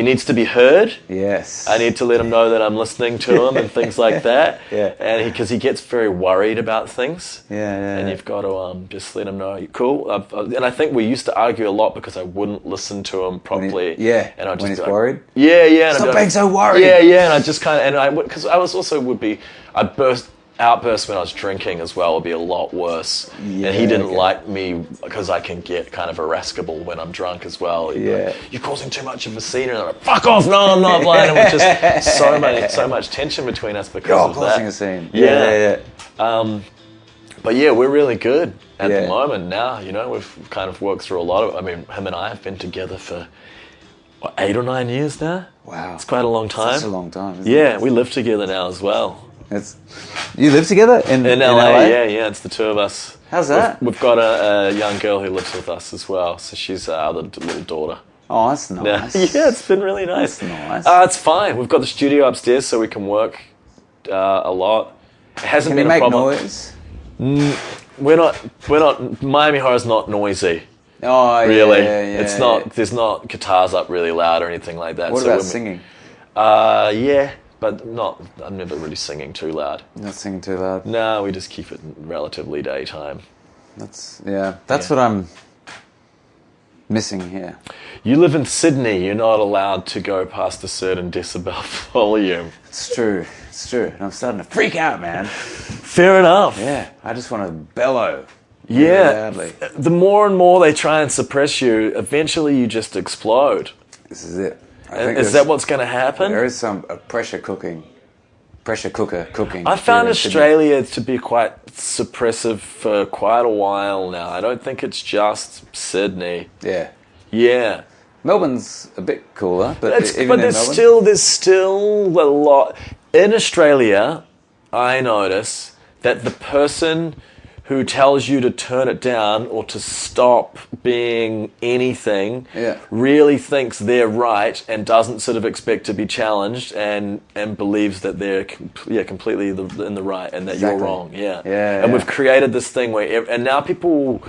needs to be heard. Yes. I need to let him know that I'm listening to him and things like that. Yeah. And because he gets very worried about things. Yeah. And you've got to just let him know, you're cool. And I think we used to argue a lot because I wouldn't listen to him properly. And I just when he's worried? Yeah. Stop being so worried. Yeah. And I just kind of, because I was also I'd outburst when I was drinking as well would be a lot worse. Yeah, and he didn't like me because I can get kind of irascible when I'm drunk as well. Like, you're causing too much of a scene. And I'm like, fuck off, no, I'm not playing. It was just so much tension between us because of that. Causing a scene. Yeah. But yeah, we're really good at the moment now. We've kind of worked through a lot of, him and I have been together for 8 or 9 years now. Wow. It's quite a long time. That's a long time, isn't it? Yeah, we live together now as well. You live together in LA? Yeah, it's the 2 of us. How's that? We've got a young girl who lives with us as well, so she's our little daughter. Oh, that's nice. Yeah, it's been really nice. That's nice. It's fine. We've got the studio upstairs so we can work a lot. It hasn't been a problem. Can you make noise? We're not, Miami Horror's not noisy. Oh, really. Yeah, it's not, there's not guitars up really loud or anything like that. What about singing? Yeah. But I'm never really singing too loud. Not singing too loud? No, we just keep it relatively daytime. That's what I'm missing here. You live in Sydney, you're not allowed to go past a certain decibel volume. It's true. And I'm starting to freak out, man. Fair enough. Yeah, I just want to bellow. Yeah. Really loudly. The more and more they try and suppress you, eventually you just explode. This is it. Is that what's going to happen? There is a pressure cooking pressure cooker cooking. I found here in Sydney. Australia to be quite suppressive for quite a while now. I don't think it's just Sydney. Yeah. Yeah. Melbourne's a bit cooler, but even But in Melbourne, there's still a lot. In Australia, I notice that the person who tells you to turn it down or to stop being anything really thinks they're right and doesn't sort of expect to be challenged and believes that they're completely in the right and that you're wrong. And we've created this thing where and now people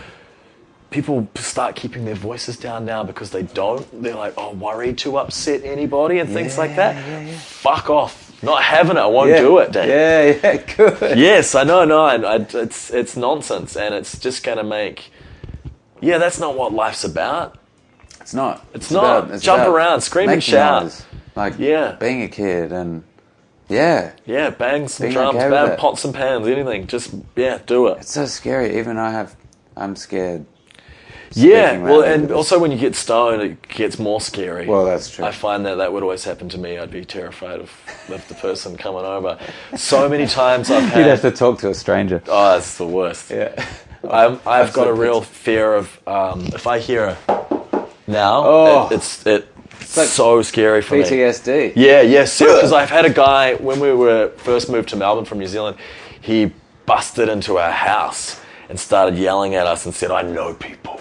start keeping their voices down now because they're like, oh, worried to upset anybody and things like that. Fuck off. Not having it. I won't do it, Dave. Yeah, good. Yes, I know. It's nonsense, and it's just going to make... Yeah, that's not what life's about. It's not. It's not. Jump around, scream and shout. Noise. Like, being a kid and... Yeah, bang some being drums, okay with bang it. pots and pans, anything. Just, do it. It's so scary. Even I'm scared. Yeah, well, and also when you get stoned, it gets more scary. Well, that's true. I find that would always happen to me. I'd be terrified of the person coming over. So many times I've had... You'd have to talk to a stranger. Oh, it's the worst. Yeah. I've got a real fear of... if I hear now, it's like so scary for me. PTSD. Yeah, because I've had a guy, when we were first moved to Melbourne from New Zealand, he busted into our house and started yelling at us and said, I know people.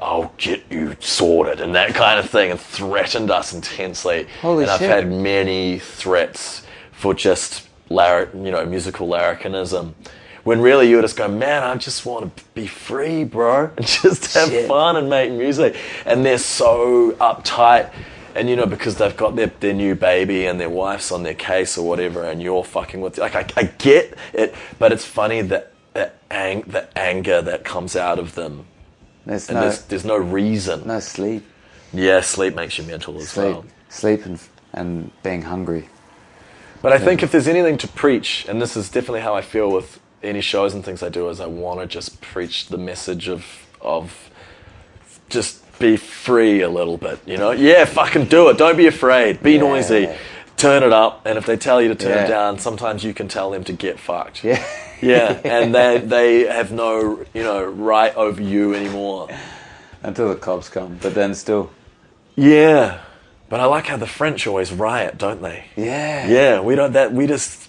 I'll get you sorted, and that kind of thing, and threatened us intensely. Holy shit. I've had many threats for just musical larrikinism. When really you would just go, man, I just want to be free, bro, and just have fun and make music. And they're so uptight, and because they've got their new baby and their wife's on their case or whatever, and you're fucking with I get it, but it's funny that the anger that comes out of them. There's no reason. No sleep. Yeah, sleep makes you mental as well. Sleep and being hungry. But I think if there's anything to preach, and this is definitely how I feel with any shows and things I do, is I want to just preach the message of just be free a little bit, Yeah, fucking do it. Don't be afraid. Be noisy. Turn it up. And if they tell you to turn it down, sometimes you can tell them to get fucked. Yeah. Yeah, and they have no, right over you anymore. Until the cops come, but then still. Yeah, but I like how the French always riot, don't they? Yeah. Yeah,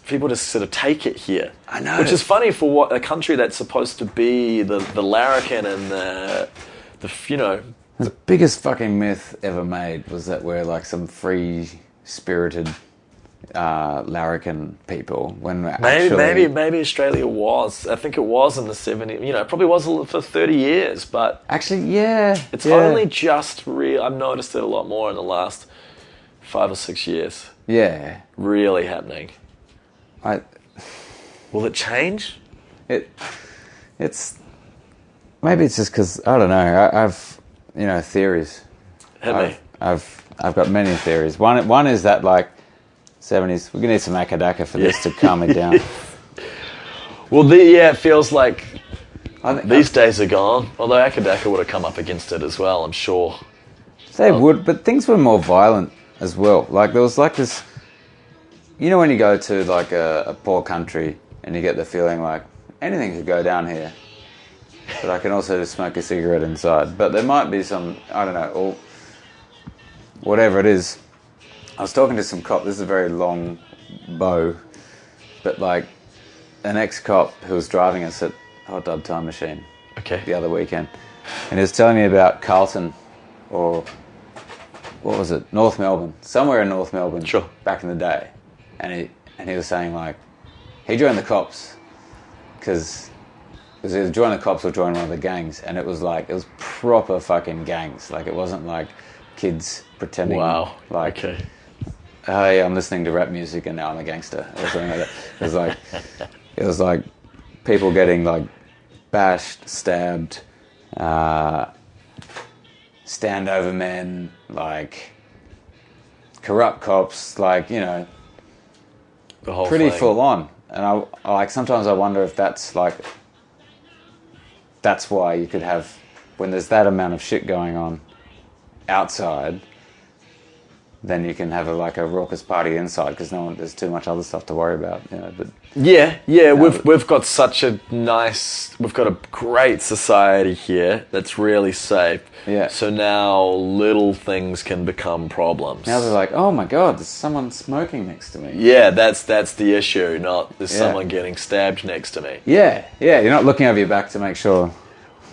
people just sort of take it here. I know. Which is funny for a country that's supposed to be the larrikin and the The biggest fucking myth ever made was that we're like some free-spirited... larrikin people when maybe Australia was. I think it was in the 70s. It probably was for 30 years, but actually, it's only just I've noticed it a lot more in the last 5 or 6 years. Yeah, really happening. Will it change? It's maybe it's just because I don't know. I've theories. Hit me. I've got many theories. One is that like 70s. We're gonna need some akadaka for this to calm it down. Well, it feels like these days are gone. Although akadaka would have come up against it as well, I'm sure. They would, but things were more violent as well. Like there was like this. When you go to like a poor country and you get the feeling like anything could go down here, but I can also just smoke a cigarette inside. But there might be some, I don't know, or whatever it is. I was talking to some cop. This is a very long bow, but like an ex-cop who was driving us at Hot Tub Time Machine the other weekend, and he was telling me about Carlton, or what was it, North Melbourne, somewhere in North Melbourne, back in the day, and he was saying like he joined the cops because either join the cops or join one of the gangs, and it was proper fucking gangs. Like it wasn't like kids pretending. Wow. Like. Hey, I'm listening to rap music and now I'm a gangster or something like that. It was like people getting like bashed, stabbed, standover men, like corrupt cops, like the whole pretty thing. full on. And I sometimes I wonder if that's why you could have, when there's that amount of shit going on outside, then you can have a raucous party inside because there's too much other stuff to worry about. But we've got we've got a great society here that's really safe. Yeah. So now little things can become problems. Now they're like, oh my God, there's someone smoking next to me. Yeah, that's the issue. Not there's someone getting stabbed next to me. Yeah. You're not looking over your back to make sure.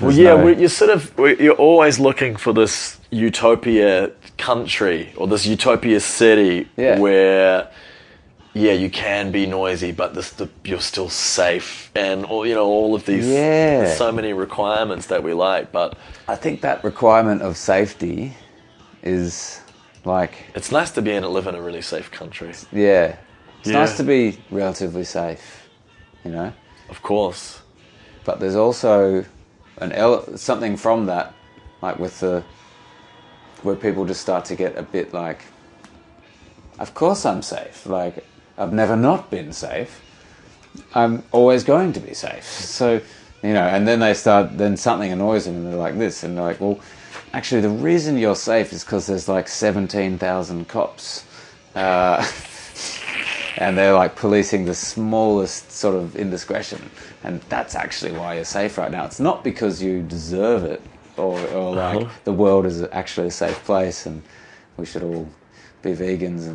Well, you're always looking for this utopia country or this utopia city where, you can be noisy, but you're still safe, and all of these. Yeah. There's so many requirements that we like, but I think that requirement of safety is like. It's nice to live in a really safe country. Yeah. It's nice to be relatively safe, Of course. But there's also something from that, like where people just start to get a bit like, of course I'm safe. Like, I've never not been safe. I'm always going to be safe. So, and then something annoys them and they're like this, and they're like, well, actually the reason you're safe is because there's like 17,000 cops. And they're like policing the smallest sort of indiscretion. And that's actually why you're safe right now. It's not because you deserve it or like the world is actually a safe place and we should all be vegans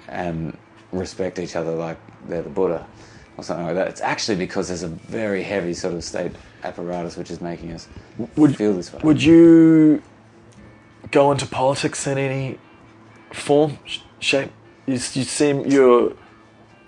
and respect each other like they're the Buddha or something like that. It's actually because there's a very heavy sort of state apparatus which is making us feel this way. Would you go into politics in any form, shape? You seem you're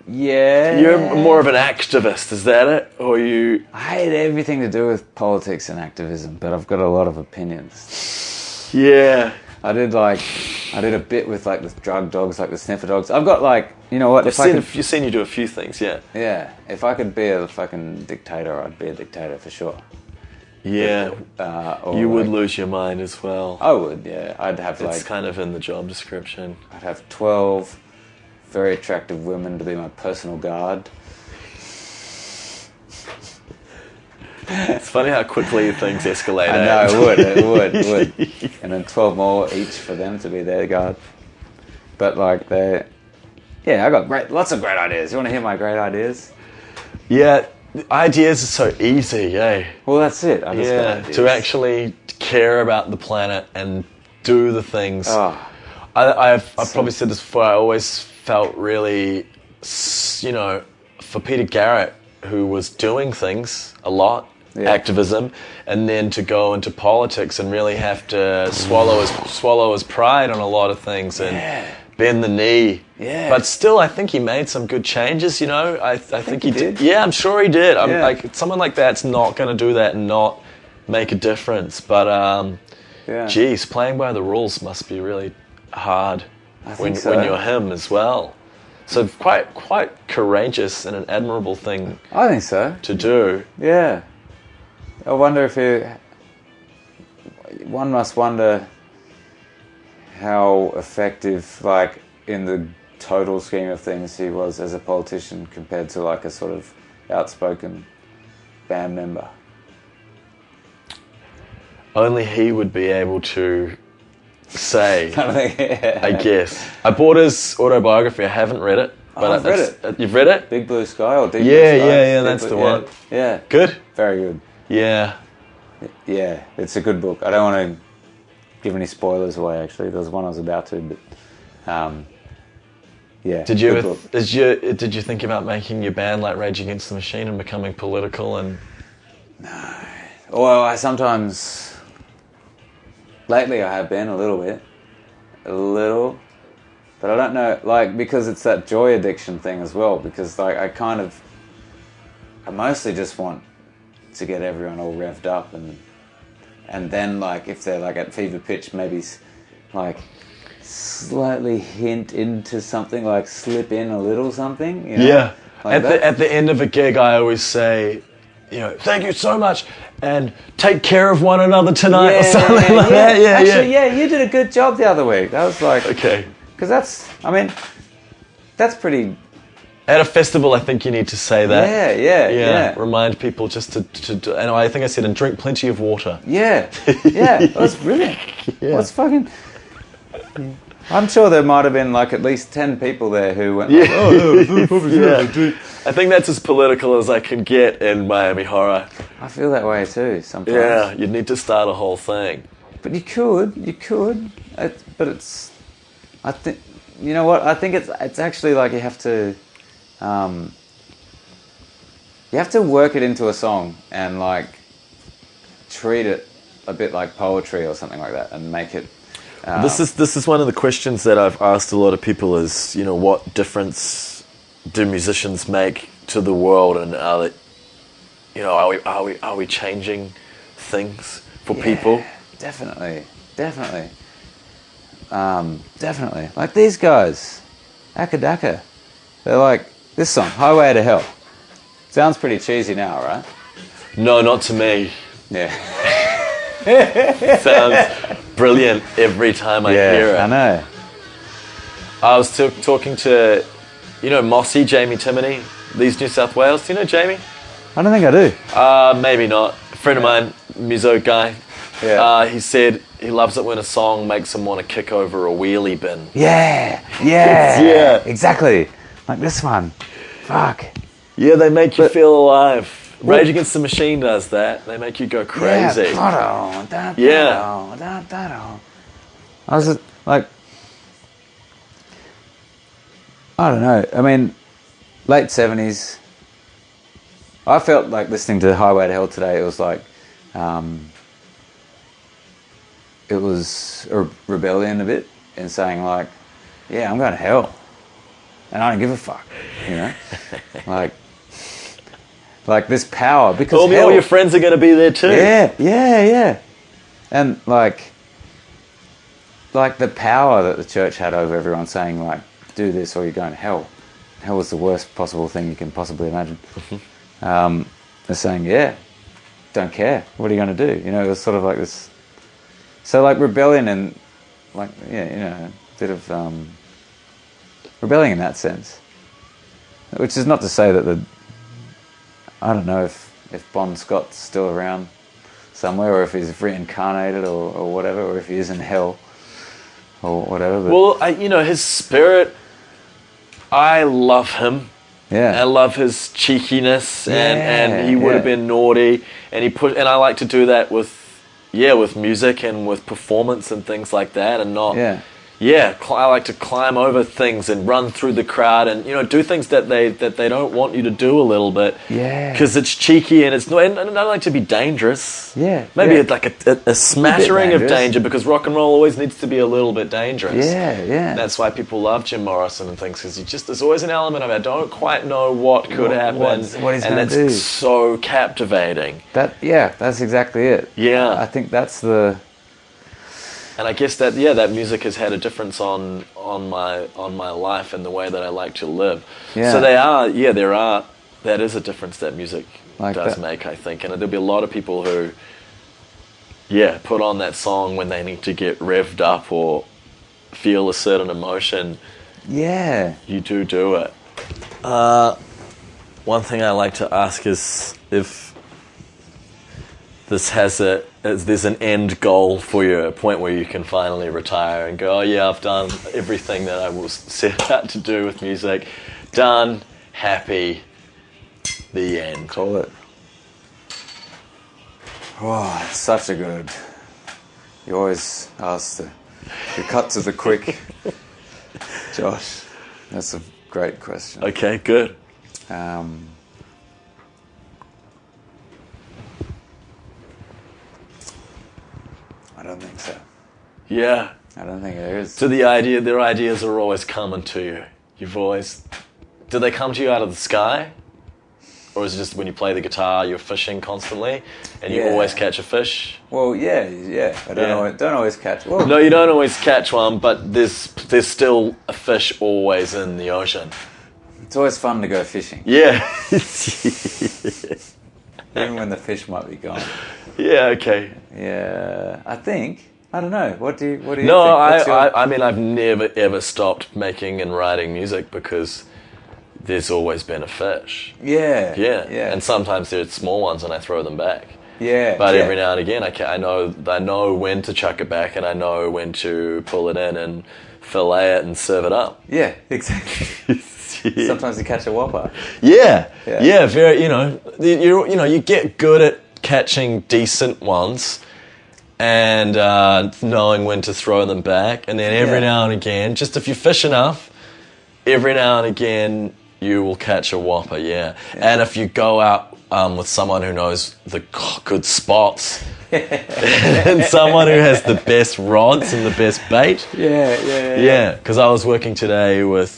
more of an activist, is that it? Or you? I hate everything to do with politics and activism, but I've got a lot of opinions. Yeah. I did a bit with like the drug dogs, like the sniffer dogs. I've got like, you know what? You've seen you do a few things, yeah. Yeah. If I could be a fucking dictator, I'd be a dictator for sure. Yeah. You would lose your mind as well. I would, yeah. It's kind of in the job description. I'd have 12 very attractive women to be my personal guard. It's funny how quickly things escalate. I know, it would. And then 12 more each for them to be their guard. But like I got lots of great ideas. You want to hear my great ideas? Yeah, ideas are so easy, eh? Well, that's it. I just got ideas. To actually care about the planet and do the things. Oh, I've probably said this before. I always felt really, for Peter Garrett, who was doing things a lot, activism, and then to go into politics and really have to swallow his pride on a lot of things and bend the knee. Yeah. But still, I think he made some good changes. I think he did. did. Yeah, I'm sure he did. Yeah. Like someone like that's not going to do that and not make a difference. But geez, playing by the rules must be really hard when you're him as well. So quite courageous and an admirable thing. I think so. To do. Yeah. I wonder one must wonder how effective, like, in the total scheme of things, he was as a politician compared to, like, a sort of outspoken band member. Only he would be able to say, I guess. I bought his autobiography. I haven't read it. But I've read it. You've read it? Big Blue Sky or Deep Blue Sky? Yeah, that's the one. Yeah. Good? Very good. Yeah. Yeah, it's a good book. I don't want to give any spoilers away, actually. There was one I was about to, but yeah. Did you think about making your band like Rage Against the Machine and becoming political and? No. Well, I sometimes. Lately, I have been a little, but I don't know, like, because it's that joy addiction thing as well. Because like I mostly just want to get everyone all revved up and then like if they're like at fever pitch, maybe like slightly hint into something, like slip in a little something. Yeah. Like at the end of a gig, I always say, thank you so much, and take care of one another tonight, or something like that. Yeah, actually, you did a good job the other week. That was like okay, because that's pretty. At a festival, I think you need to say that. Yeah. Remind people just to and I think I said, and drink plenty of water. Yeah, that was brilliant. Yeah. What's fucking. I'm sure there might have been like at least 10 people there who went, Yeah. like, oh, yeah. I think that's as political as I can get in Miami Horror. I feel that way too sometimes. Yeah, you'd need to start a whole thing. But you could. But it's, I think, you know what? I think it's actually like you have to work it into a song and like treat it a bit like poetry or something like that, and make it. This is one of the questions that I've asked a lot of people is, you know, what difference do musicians make to the world, and are they, you know, are we changing things for people? Definitely. Like these guys, Akadaka, they're like, this song, Highway to Hell. Sounds pretty cheesy now, right? No, not to me. Yeah. Sounds brilliant every time I hear it. I know. I was talking to, you know, Mossy, Jamie Timoney, Leeds, New South Wales. Do you know Jamie? I don't think I do. Maybe not. A friend of mine, muso guy. Yeah. He said he loves it when a song makes him want to kick over a wheelie bin. Yeah. Yeah. Exactly. Like this one. Fuck. Yeah, they make you feel alive. Rage Against the Machine does that. They make you go crazy. Yeah. I was just, like, I don't know. I mean, late 70s. I felt like listening to Highway to Hell today. It was like, it was a rebellion a bit in saying like, yeah, I'm going to hell, and I don't give a fuck, you know, like this power, because all your friends are going to be there too. Yeah, and like the power that the church had over everyone, saying like, do this or you're going to hell. Hell was the worst possible thing you can possibly imagine. They're saying, yeah, don't care. What are you going to do? You know, it was sort of like this. So like rebellion and like, yeah, you know, a bit of rebelling in that sense. Which is not to say that I don't know if Bon Scott's still around somewhere, or if he's reincarnated or whatever, or if he is in hell or whatever. But well, you know, his spirit, I love him. Yeah. I love his cheekiness, and he would have been naughty, and I like to do that with music and with performance and things like that, and not. I like to climb over things and run through the crowd, and you know, do things that they don't want you to do a little bit. Yeah. Because it's cheeky and it's not. And I like to be dangerous. Yeah. Maybe like a smattering of danger, because rock and roll always needs to be a little bit dangerous. Yeah. That's why people love Jim Morrison and things, because there's always an element of I don't quite know what could happen, what he's going to do. And that's so captivating. That's exactly it. Yeah. I think that's the. And I guess that music has had a difference on my life and the way that I like to live. Yeah. So that is a difference that music does make, I think. And there'll be a lot of people who, put on that song when they need to get revved up or feel a certain emotion. Yeah. You do it. One thing I like to ask is if this there's an end goal for you, a point where you can finally retire and go, oh yeah, I've done everything that I was set out to do with music. Done, happy, the end. Call it. Oh, it's such a good. You always ask the cut to the quick. Josh, that's a great question. Okay, good. I don't think so. Yeah. I don't think there is. So their ideas are always coming to you. Do they come to you out of the sky? Or is it just when you play the guitar, you're fishing constantly, and you always catch a fish? Well, yeah. I don't always catch. Well, no, you don't always catch one, but there's still a fish always in the ocean. It's always fun to go fishing. Yeah. Even when the fish might be gone. Yeah, okay. Yeah, I don't know. What do you think? No, I mean, I've never ever stopped making and writing music because there's always been a fish. Yeah. And sometimes there's small ones and I throw them back. Yeah. But yeah. every now and again, I know when to chuck it back, and I know when to pull it in and fillet it and serve it up. Yeah, exactly. Yeah. Sometimes you catch a whopper. Yeah. Yeah. Very. You get good at catching decent ones, and knowing when to throw them back, and then every now and again, just if you fish enough, every now and again you will catch a whopper. Yeah. And if you go out with someone who knows the good spots. And someone who has the best rods and the best bait. Yeah, because I was working today with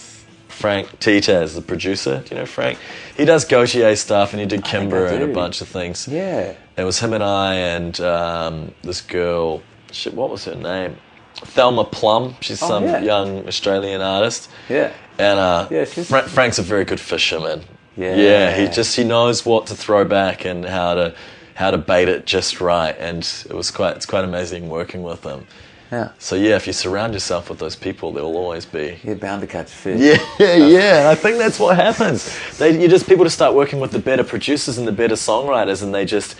Frank Titaz, the producer. Do you know Frank? He does Gautier stuff, and he did Kimber and a bunch of things. Yeah. It was him and I and this girl, shit, what was her name? Thelma Plum. She's some young Australian artist. Yeah. And she's... Frank's a very good fisherman. Yeah. He knows what to throw back and how to bait it just right, and it's quite amazing working with them. Yeah. So if you surround yourself with those people, there will always be. You're bound to catch fish. Yeah. I think that's what happens. People just start working with the better producers and the better songwriters, and they just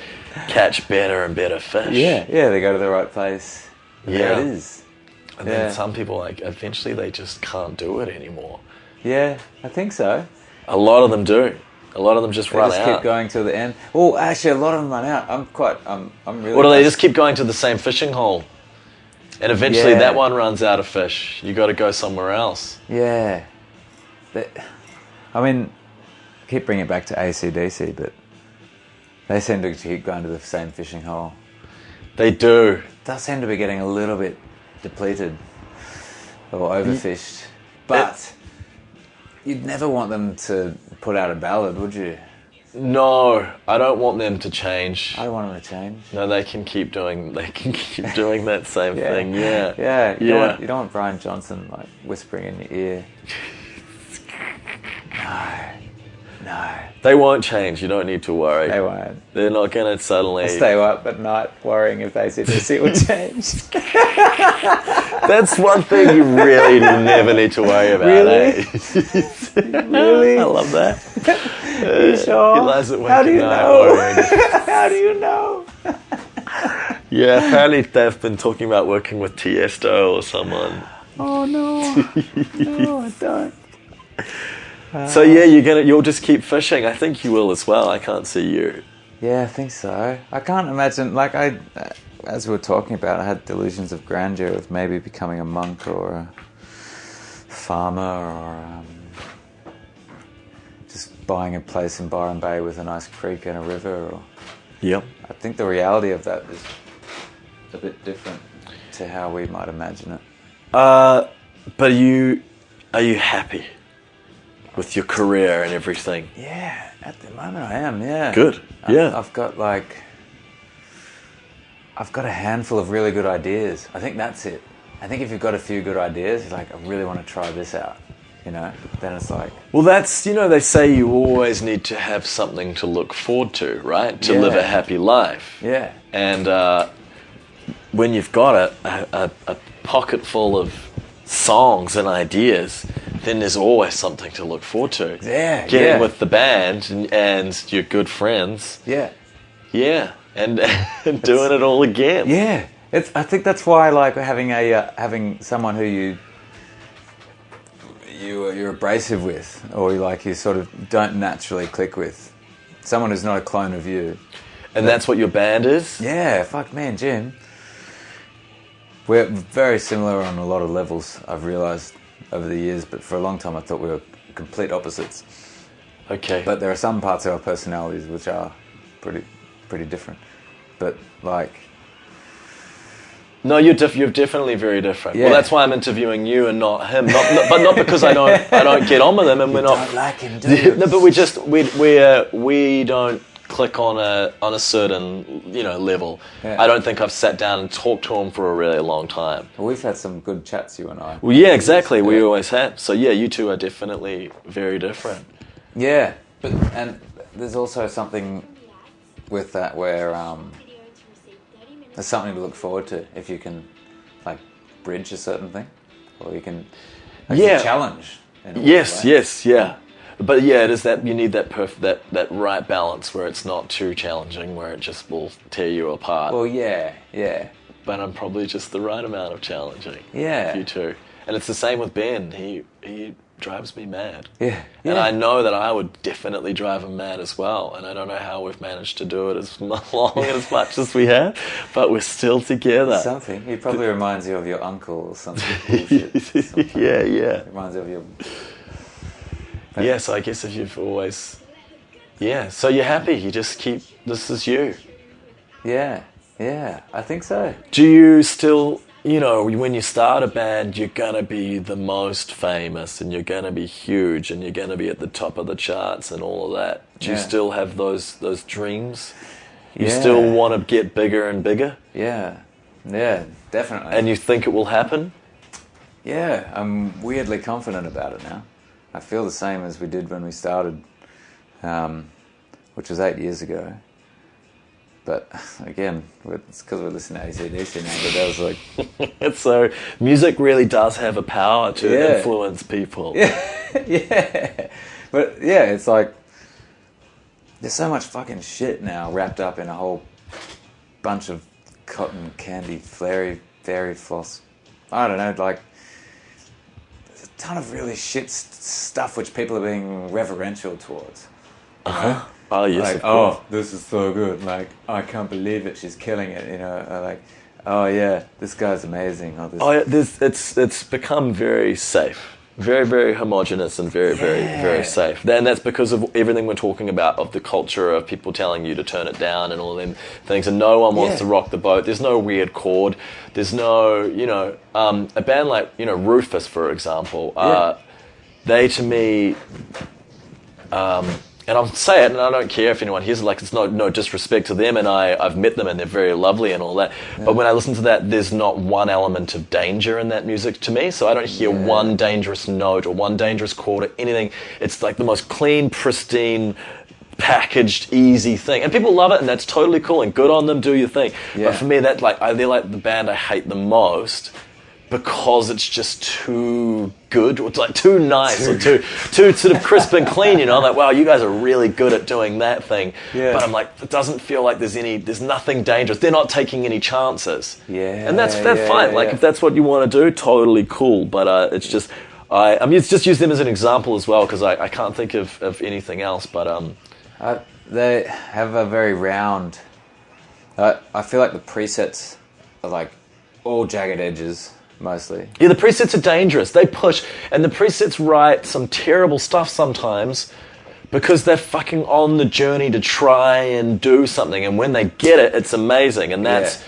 catch better and better fish. Yeah. They go to the right place. There it is. And then some people, eventually they just can't do it anymore. Yeah, I think so. A lot of them do. A lot of them just run out. They just keep going till the end. Well, actually, a lot of them run out. I'm really... Or do they just keep going to the same fishing hole? And eventually that one runs out of fish. You got to go somewhere else. Yeah. I keep bringing it back to AC/DC, but they seem to keep going to the same fishing hole. They do. They seem to be getting a little bit depleted or overfished. But you'd never want them to put out a ballad, would you? No, I don't want them to change. I don't want them to change. No, they can keep doing that same thing. Yeah. You don't want Brian Johnson whispering in your ear. No. They won't change. You don't need to worry. They won't. They're not going to suddenly... I stay up at night worrying if AC/DC will change. That's one thing you really never need to worry about. Really? Really? I love that. Are you sure? He lies awake How do at you night know? worrying. How do you know? Yeah, apparently they've been talking about working with Tiesto or someone. Oh no. No, I don't. So you'll just keep fishing. I think you will as well. I can't see you. Yeah, I think so. I can't imagine, as we were talking about, I had delusions of grandeur of maybe becoming a monk or a farmer or just buying a place in Byron Bay with a nice creek and a river. Yep. I think the reality of that is a bit different to how we might imagine it. But are you happy with your career and everything? Yeah, at the moment I am, yeah. Good, yeah. I've got a handful of really good ideas. I think that's it. I think if you've got a few good ideas, you're like, I really want to try this out, then it's like... Well, that's, they say you always need to have something to look forward to, right? To live a happy life. Yeah. And when you've got a pocket full of songs and ideas, then there's always something to look forward to. Yeah, Getting with the band and your good friends. Yeah. Yeah, and doing it all again. Yeah. I think that's why I like having someone who you're abrasive with, or you sort of don't naturally click with. Someone who's not a clone of you. And that's what your band is? Yeah, fuck me and Jim. We're very similar on a lot of levels, I've realised over the years, but for a long time I thought we were complete opposites. Okay. But there are some parts of our personalities which are pretty different. But No, you're definitely very different. Yeah. Well, that's why I'm interviewing you and not him. But not because I don't get on with him, and we're not. Don't like him, do you? No, but we don't click on a certain level. Yeah. I don't think I've sat down and talked to him for a really long time. Well, we've had some good chats, you and I. Well, yeah, exactly. Yeah. We always have. So yeah, you two are definitely very different. Yeah, and there's also something with that where there's something to look forward to if you can bridge a certain thing, or you can challenge. Yes, yeah. But yeah, it is that you need that that right balance where it's not too challenging, where it just will tear you apart. Well, yeah. But I'm probably just the right amount of challenging. Yeah. You too. And it's the same with Ben. He drives me mad. Yeah. And I know that I would definitely drive him mad as well. And I don't know how we've managed to do it as long and as much as we have, but we're still together. Something. He probably reminds you of your uncle or something bullshit. Yeah. Reminds you of your... Yeah, so I guess if you've always... Yeah, so you're happy. You just keep... This is you. Yeah, I think so. Do you still... You know, when you start a band, you're going to be the most famous and you're going to be huge and you're going to be at the top of the charts and all of that. Do you still have those dreams? You still want to get bigger and bigger? Yeah, definitely. And you think it will happen? Yeah, I'm weirdly confident about it now. I feel the same as we did when we started, which was 8 years ago. But again, it's because we're listening to AC/DC now, but that was like... So music really does have a power to influence people. Yeah. But yeah, it's like, there's so much fucking shit now wrapped up in a whole bunch of cotton candy, fairy floss. I don't know, like, there's a ton of really shit stuff which people are being reverential towards. You know? Oh, yes, like, of course. oh, this is so good. Like, I can't believe it. She's killing it. You know, like, oh yeah, this guy's amazing. It's become very safe, very, very homogenous, and very, very safe. And that's because of everything we're talking about, of the culture of people telling you to turn it down and all them things, and no one wants to rock the boat. There's no weird chord. There's no, a band like Rufus, for example. They to me. And I'll say it, and I don't care if anyone hears it, like, it's no disrespect to them, and I've met them, and they're very lovely and all that. Yeah. But when I listen to that, there's not one element of danger in that music to me, so I don't hear one dangerous note or one dangerous chord or anything. It's like the most clean, pristine, packaged, easy thing. And people love it, and that's totally cool, and good on them, do your thing. Yeah. But for me, they're like the band I hate the most, because it's just too good, or it's like too nice, or too sort of crisp and clean, like, wow, you guys are really good at doing that thing. Yeah. But I'm like, it doesn't feel like there's nothing dangerous. They're not taking any chances. Yeah. And that's fine. Like, if that's what you want to do, totally cool. But it's just, just use them as an example as well, because I can't think of anything else. But they have a very round. I feel like the presets are like all jagged edges. Mostly. Yeah, the presets are dangerous. They push, and the presets write some terrible stuff sometimes because they're fucking on the journey to try and do something, and when they get it, it's amazing. And that's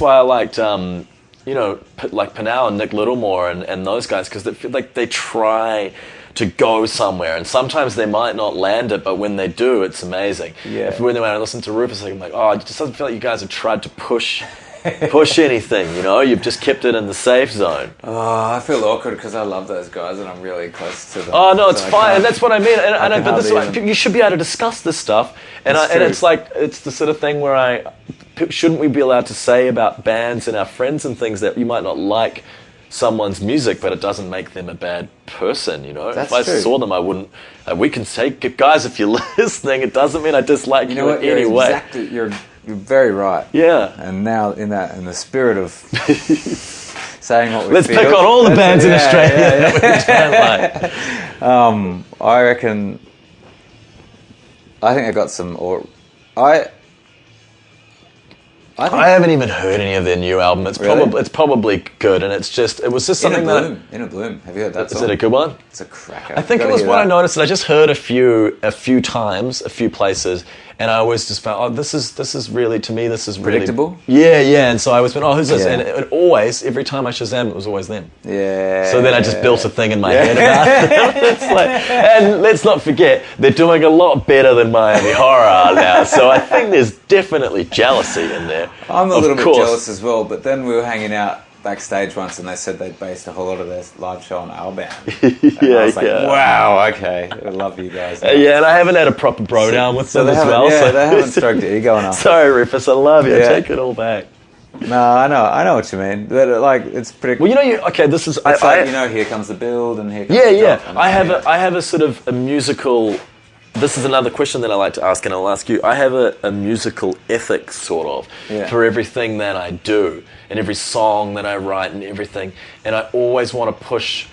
why I liked, like Panau and Nick Littlemore and those guys, because they feel like they try to go somewhere, and sometimes they might not land it, but when they do, it's amazing. Yeah. When I listen to Rufus, I'm like, oh, it just doesn't feel like you guys have tried to push anything, you've just kept it in the safe zone. Oh, I feel awkward because I love those guys and I'm really close to them. Oh no, it's fine, and that's what I mean. But this is like, you should be able to discuss this stuff, and it's like, it's the sort of thing where shouldn't we be allowed to say about bands and our friends and things that you might not like someone's music, but it doesn't make them a bad person, That's if I saw them, I wouldn't. We can say, guys, if you're listening, it doesn't mean I dislike you in any way. You're very right. Yeah. And now, in the spirit of saying what we Let's pick on all the bands in Australia that we don't like. I reckon. I think I got some. I haven't even heard any of their new album. It's probably good, and it was just something In a Bloom. Have you heard that song? Is it a good one? It's a cracker. I think it was what I noticed, and I just heard a few times, a few places, and I always just found, this is really, to me, this is really predictable. Yeah, and so I always went, who's this? Yeah. And always, every time I Shazam, it was always them. Yeah. So then I just built a thing in my head about it. It's like, and let's not forget, they're doing a lot better than Miami Horror now. So I think there's definitely jealousy in there. I'm a little bit jealous as well. But then we were hanging out backstage once, and they said they'd based a whole lot of their live show on our band. I was like, wow, okay, I love you guys. Yeah, and I haven't had a proper bro down with them as well. Yeah, they haven't stroked the ego enough. Sorry, Rufus, I love you. Yeah. I take it all back. No, I know what you mean. But like, it's pretty. Well, this is. It's like, here comes the build, and here comes Yeah, the yeah. drop, I have a sort of a musical. This is another question that I like to ask, and I'll ask you. I have a musical ethic, sort of, for everything that I do, and every song that I write, and everything. And I always want to push.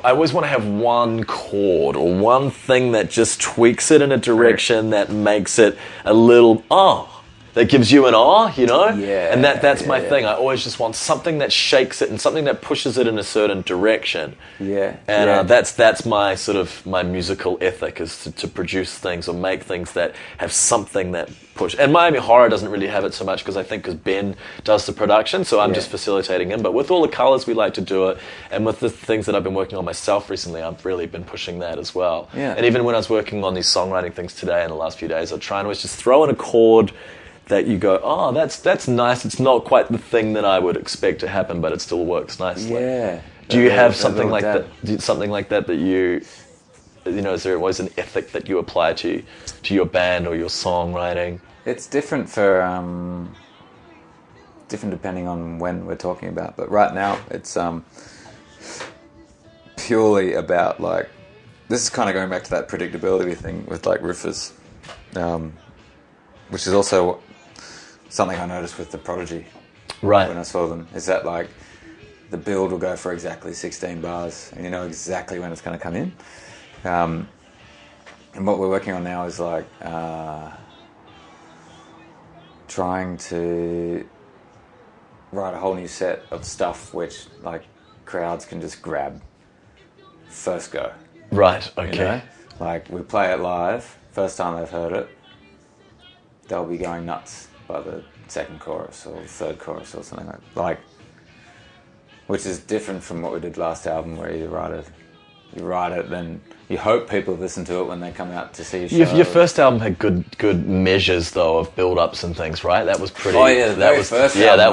I always want to have one chord or one thing that just tweaks it in a direction that makes it a little that gives you an Yeah. And that's my thing. I always just want something that shakes it and something that pushes it in a certain direction. Yeah. And that's my sort of my musical ethic, is to produce things or make things that have something that push. And Miami Horror doesn't really have it so much because Ben does the production, so I'm just facilitating him. But with all the colours, we like to do it. And with the things that I've been working on myself recently, I've really been pushing that as well. Yeah. And even when I was working on these songwriting things today in the last few days, I try and always just throw in a chord that you go, that's nice. It's not quite the thing that I would expect to happen, but it still works nicely. Yeah. Do you have something like that? Something like that you, is there always an ethic that you apply to your band or your songwriting? It's different for different depending on when we're talking about, but right now it's purely about like, this is kind of going back to that predictability thing with like Rufus, which is also something I noticed with the Prodigy, right? When I saw them, is that like the build will go for exactly 16 bars, and you know exactly when it's going to come in. And what we're working on now is like trying to write a whole new set of stuff which like crowds can just grab first go. Right. Okay. You know? Like we play it live, first time they've heard it, they'll be going nuts by the second chorus or the third chorus or something like, which is different from what we did last album, where you write it, then you hope people listen to it when they come out to see your show. Your first album had good measures though of build-ups and things, right? That was pretty. Oh yeah, that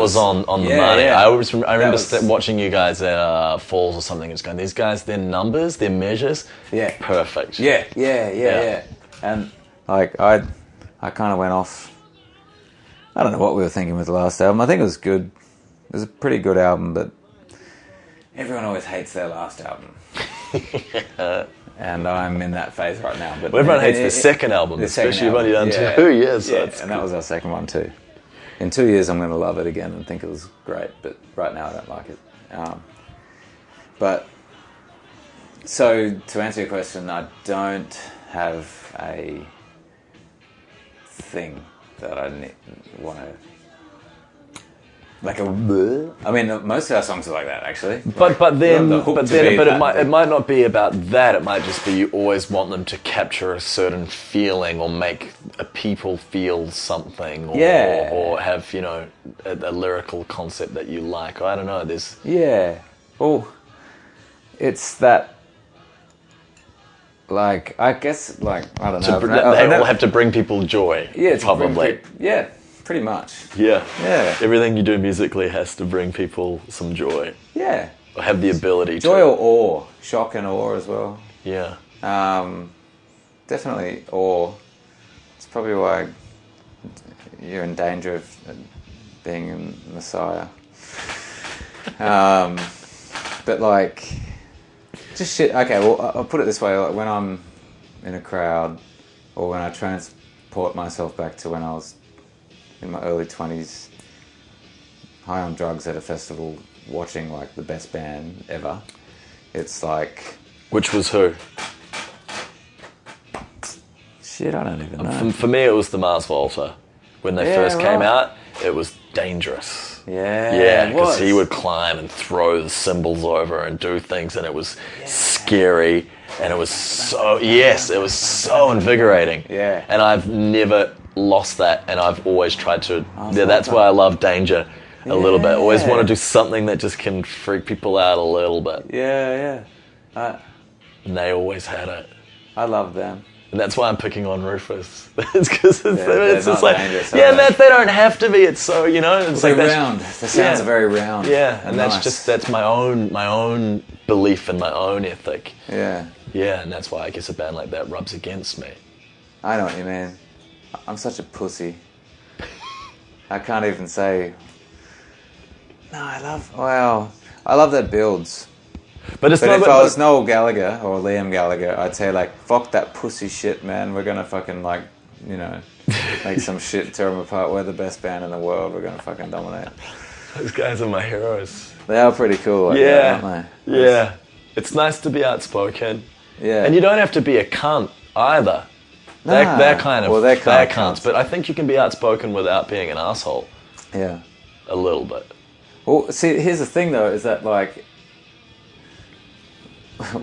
was on the money. Yeah. I remember watching you guys at Falls or something, and just going, these guys, their numbers, their measures, perfect. Yeah. And like I kind of went off. I don't know what we were thinking with the last album. I think it was good. It was a pretty good album, but everyone always hates their last album. And I'm in that phase right now. But everyone hates the second album, especially you've only done 2 years. So and that was our second one too. In 2 years, I'm going to love it again and think it was great. But right now, I don't like it. But so to answer your question, I don't have a thing that I want to. Like I mean, most of our songs are like that, actually. But it it might not be about that. It might just be you always want them to capture a certain feeling or make people feel something, or have a lyrical concept that you like. I don't know. Well, it's that. Like I guess, like I don't know. They all have to bring people joy. Yeah, probably. Pretty much. Yeah. Everything you do musically has to bring people some joy. Yeah. Or have the ability joy to. Or awe. Shock and awe as well. Yeah. Definitely awe. It's probably why you're in danger of being a messiah. But like, just shit. Okay, well, I'll put it this way. Like when I'm in a crowd, or when I transport myself back to when I was in my early 20s, high on drugs at a festival, watching like the best band ever. It's like... Which was who? Shit, I don't even know. For me, it was the Mars Volta. When they first came out, it was dangerous. Yeah, because he would climb and throw the cymbals over and do things, and it was scary, and it was so invigorating. Yeah. And I've never lost that, and I've always tried to. That's why I love Danger a little bit. Always want to do something that just can freak people out a little bit. Yeah. And they always had it. I love them. And that's why I'm picking on Rufus. It's because it's just like, they don't have to be. It's so, it's like round. The sounds are very round. Yeah, and that's my own belief and my own ethic. Yeah. Yeah, and that's why I guess a band like that rubs against me. I know what you mean. I'm such a pussy. I can't even say No, I love that builds. But it's But not. if I was Noel Gallagher or Liam Gallagher, I'd say like, fuck that pussy shit, man. We're gonna fucking like, you know, make some shit, tear them apart. We're the best band in the world. We're gonna fucking dominate. Those guys are my heroes. They are pretty cool, like Yeah, that, aren't they? yeah. It's nice to be outspoken. Yeah. And you don't have to be a cunt either. Nah. They're kind of Well, they're kind of cunts, cunts. but I think you can be outspoken without being an asshole. Yeah. A little bit. Well, see, here's the thing though, is that like,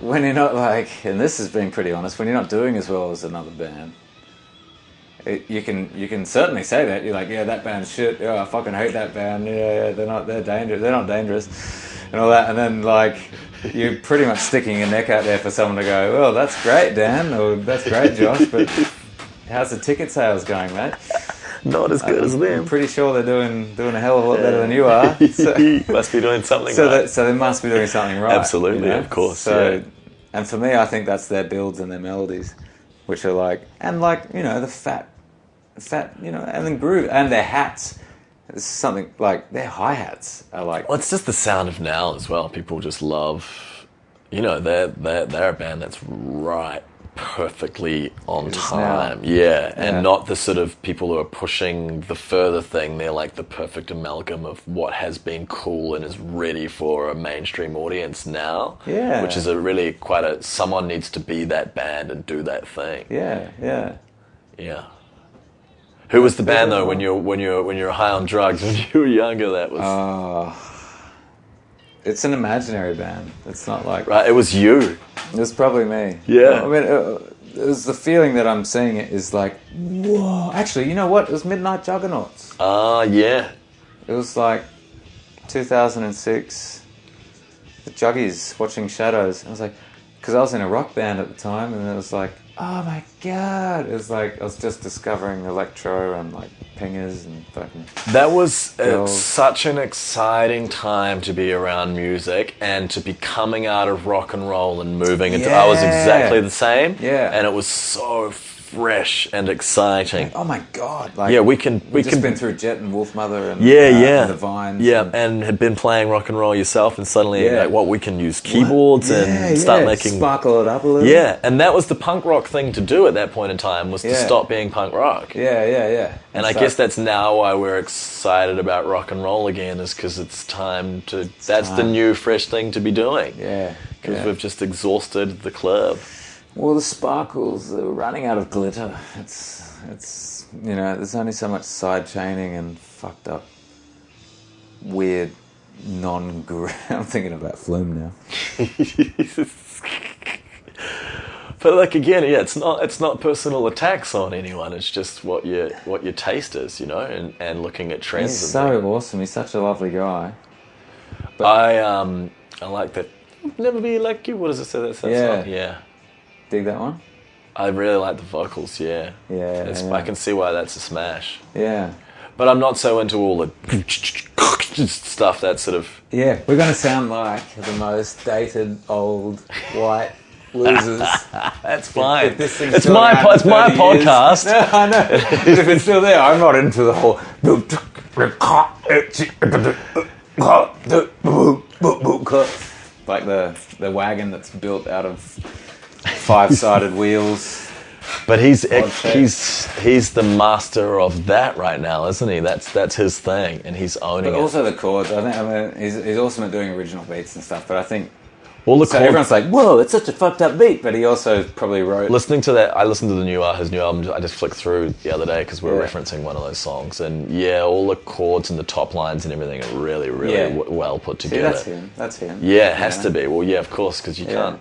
when you're not like, and this is being pretty honest, when you're not doing as well as another band, you can certainly say that. You're like, yeah, that band's shit. Yeah, I fucking hate that band. Yeah, they're dangerous. They're not dangerous, and all that. And then like, you're pretty much sticking your neck out there for someone to go, well, that's great, Dan, or that's great, Josh, but how's the ticket sales going, mate? Not as good as I'm them. pretty sure they're doing a hell of a lot better than you are. So, Must be doing something so, right. so they must be doing something right. Absolutely, of course, So, yeah. and for me, I think that's their builds and their melodies, which are like, and like, you know, the fat, you know, and then groove, and their hats. It's something like their hi-hats are like. Well, it's just the sound of now as well. People just love, you know, they're a band that's right perfectly on time. Yeah, and not the sort of people who are pushing the further thing. They're like the perfect amalgam of what has been cool and is ready for a mainstream audience now. Yeah. Which is a really quite a, someone needs to be that band and do that thing. Yeah. Yeah. Who was the band though when you were high on drugs when you were younger? That was It's an imaginary band. It's not like right. It was you. It was probably me. Yeah. I mean, it was the feeling that I'm seeing it is like, whoa. Actually, you know what? It was Midnight Juggernauts. Yeah. It was like 2006. The Juggies, Watching Shadows. I was like, because I was in a rock band at the time, and it was like, oh my god! It was like I was just discovering electro and like pingers and fucking. That was Girls. such an exciting time to be around music and to be coming out of rock and roll and moving into. I was exactly the same. Yeah. And it was so fresh and exciting. Oh my god! Like, Yeah, we can been through Jet and Wolfmother and and the Vines. Yeah, and had been playing rock and roll yourself, and suddenly Yeah. like, what we can use keyboards and start making sparkle it up a little. Yeah, and that was the punk rock thing to do at that point in time, was to stop being punk rock. Yeah. And I guess that's now why we're excited about rock and roll again, is because it's time to. That's the new, fresh thing to be doing. Yeah. Because we've just exhausted the club. Well, the sparkles are running out of glitter. It's you know, there's only so much side chaining and fucked up, weird, I'm thinking about Flume now. But like again, yeah, it's not personal attacks on anyone. It's just what your taste is, you know, and looking at trends. He's and so things. awesome. He's such a lovely guy. I like that. Never be like you. What does it say? That Yeah. song? Yeah. Dig that one? I really like the vocals. Yeah. Yeah. I can see why that's a smash. Yeah. But I'm not so into all the stuff that sort of. Yeah. We're going to sound like the most dated, old, white losers. That's fine. If this thing's It's still my around in 30 years. podcast. No, I know. If it's still there, I'm not into the whole. Like the wagon that's built out of 5-sided wheels. But he's shape. he's the master of that right now, isn't he? That's his thing, and he's owning But it. also the chords. I mean, he's awesome at doing original beats and stuff. But I think All the so. chords. Everyone's like, "Whoa, it's such a fucked up beat." But he also probably wrote. Listening to that, I listened to his new album. I just flicked through the other day because we were Yeah. referencing one of those songs, and yeah, all the chords and the top lines and everything are really, really Yeah. well put See, together. that's him. That's him. Yeah, it has to be. Well, yeah, of course, because you Yeah. can't.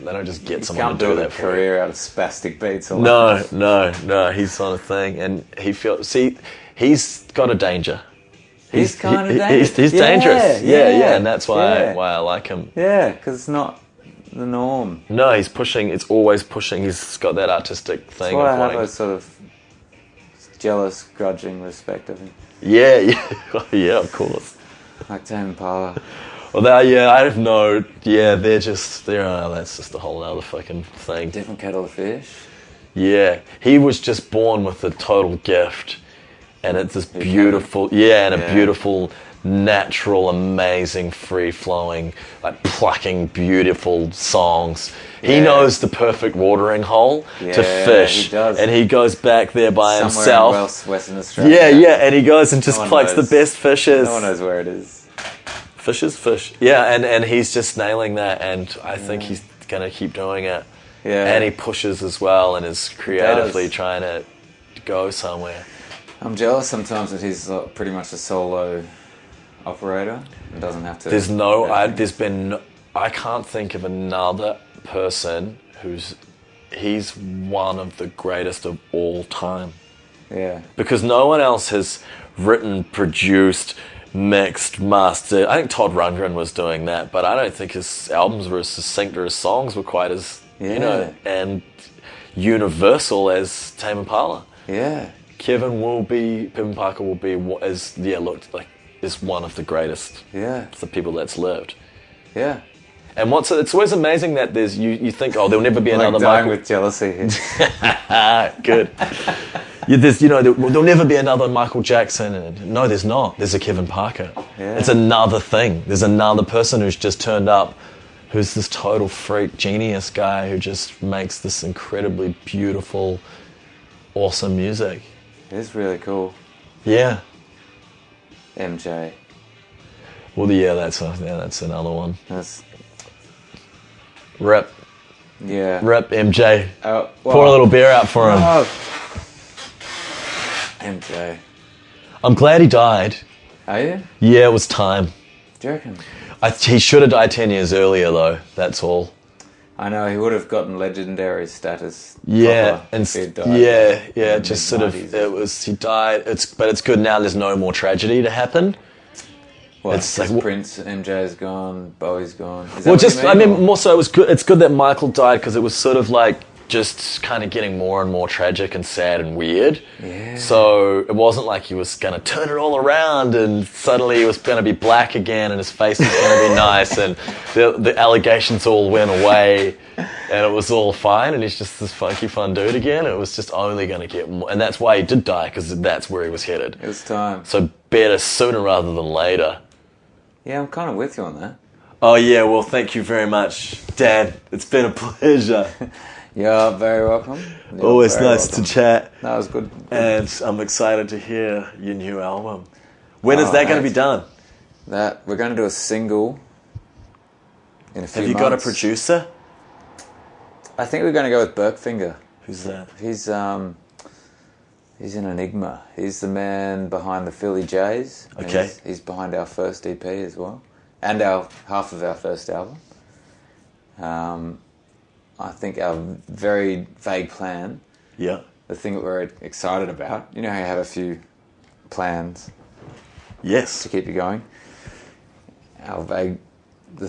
They don't just get You someone can't to do build a that for you. career out of spastic beats. Or No. He's on a thing, and he feels. See, he's got a danger. He's kind of dangerous. He's Yeah, dangerous. Yeah, yeah, and that's why I like him. Yeah, because it's not the norm. No, he's pushing. It's always pushing. He's got that artistic That's thing why I of have wanting. a sort of jealous, grudging respect of him. Yeah, yeah, of course. Like Tame Impala. Well, I have no. Yeah, that's just a whole other fucking thing. Different kettle of fish. Yeah, he was just born with a total gift, and it's this beautiful, a beautiful natural, amazing, free-flowing, like plucking beautiful songs. He knows the perfect watering hole to fish, he does. and he goes back there by Somewhere himself. in Western Australia. Yeah, and he goes and just plucks the best fishes. No one knows where it is. Fish. Yeah, and he's just nailing that, and I think he's going to keep doing it. Yeah. And he pushes as well and is creatively trying to go somewhere. I'm jealous sometimes that he's pretty much a solo operator and doesn't have to... I can't think of another person he's one of the greatest of all time. Yeah. Because no one else has written, produced, mixed, mastered. I think Todd Rundgren was doing that, but I don't think his albums were as succinct or his songs were quite as, and universal as Tame Impala. Yeah. Kevin Parker will be is one of the greatest the people that's lived. Yeah. And it's always amazing that you think, there'll never be another dying Michael. with jealousy here. Good. There'll never be another Michael Jackson. And no, there's not. There's a Kevin Parker. Yeah. It's another thing. There's another person who's just turned up, who's this total freak genius guy who just makes this incredibly beautiful, awesome music. It is really cool. Yeah. MJ. Well, that's another one. That's... Rip. Yeah. Rip MJ. Well, pour a little beer out for him. MJ. I'm glad he died. Are you? Yeah, it was time. Do you reckon? He should have died 10 years earlier, though. That's all. I know, he would have gotten legendary status. Yeah, and he died just sort of, he died. But it's good now there's no more tragedy to happen. Well, it's like Prince, MJ's gone, Bowie's gone. More so it's good that Michael died because it was sort of like just kind of getting more and more tragic and sad and weird. Yeah. So it wasn't like he was going to turn it all around and suddenly he was going to be black again and his face was going to be nice and the allegations all went away and it was all fine and he's just this funky fun dude again. It was just only going to get more. And that's why he did die, because that's where he was headed. It was time. So better sooner rather than later. Yeah, I'm kind of with you on that. Oh yeah, well thank you very much, Dad. It's been a pleasure. You're very welcome. Always nice to chat. That was good. And I'm excited to hear your new album. When is that going to be done? We're going to do a single in a few months. Have you got a producer? I think we're going to go with Berkfinger. Who's that? He's an enigma. He's the man behind the Philly Jays. Okay. He's behind our first EP as well, and half of our first album. I think our very vague plan. Yeah. The thing that we're excited about. You know how you have a few plans. Yes. To keep you going. The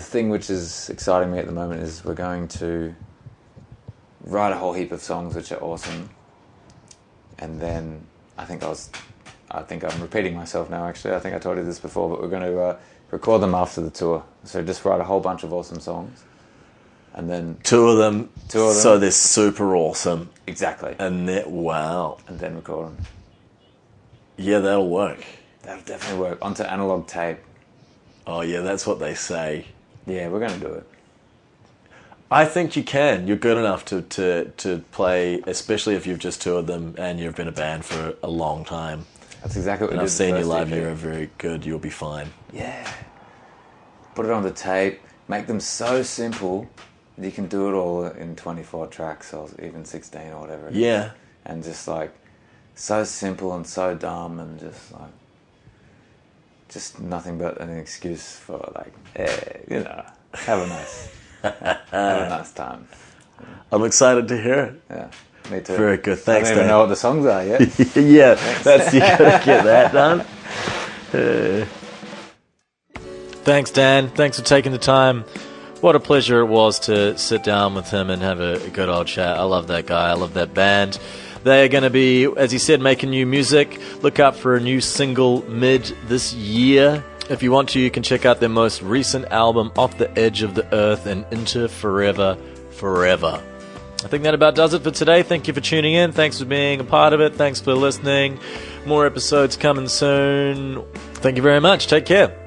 thing which is exciting me at the moment is we're going to write a whole heap of songs which are awesome. And then I think I'm repeating myself now, actually. I think I told you this before, but we're going to record them after the tour. So just write a whole bunch of awesome songs. And then... Two of them. So they're super awesome. Exactly. And wow. And then record them. Yeah, that'll work. That'll definitely work. Onto analog tape. Oh yeah, that's what they say. Yeah, we're going to do it. I think you can. You're good enough to play, especially if you've just toured them and you've been a band for a long time. That's exactly what we did. I've seen you live. You're very good. You'll be fine. Yeah. Put it on the tape. Make them so simple that you can do it all in 24 tracks or even 16 or whatever. Yeah. And just like so simple and so dumb and just nothing but an excuse for have a nice time. I'm excited to hear it. Yeah, me too. Very good. Thanks, I don't even know what the songs are yet. Yeah, you gotta get that done. Thanks, Dan. Thanks for taking the time. What a pleasure it was to sit down with him and have a good old chat. I love that guy. I love that band. They're going to be, as he said, making new music. Look out for a new single mid this year. If you want to, you can check out their most recent album, Off the Edge of the Earth and Into Forever, Forever. I think that about does it for today. Thank you for tuning in. Thanks for being a part of it. Thanks for listening. More episodes coming soon. Thank you very much. Take care.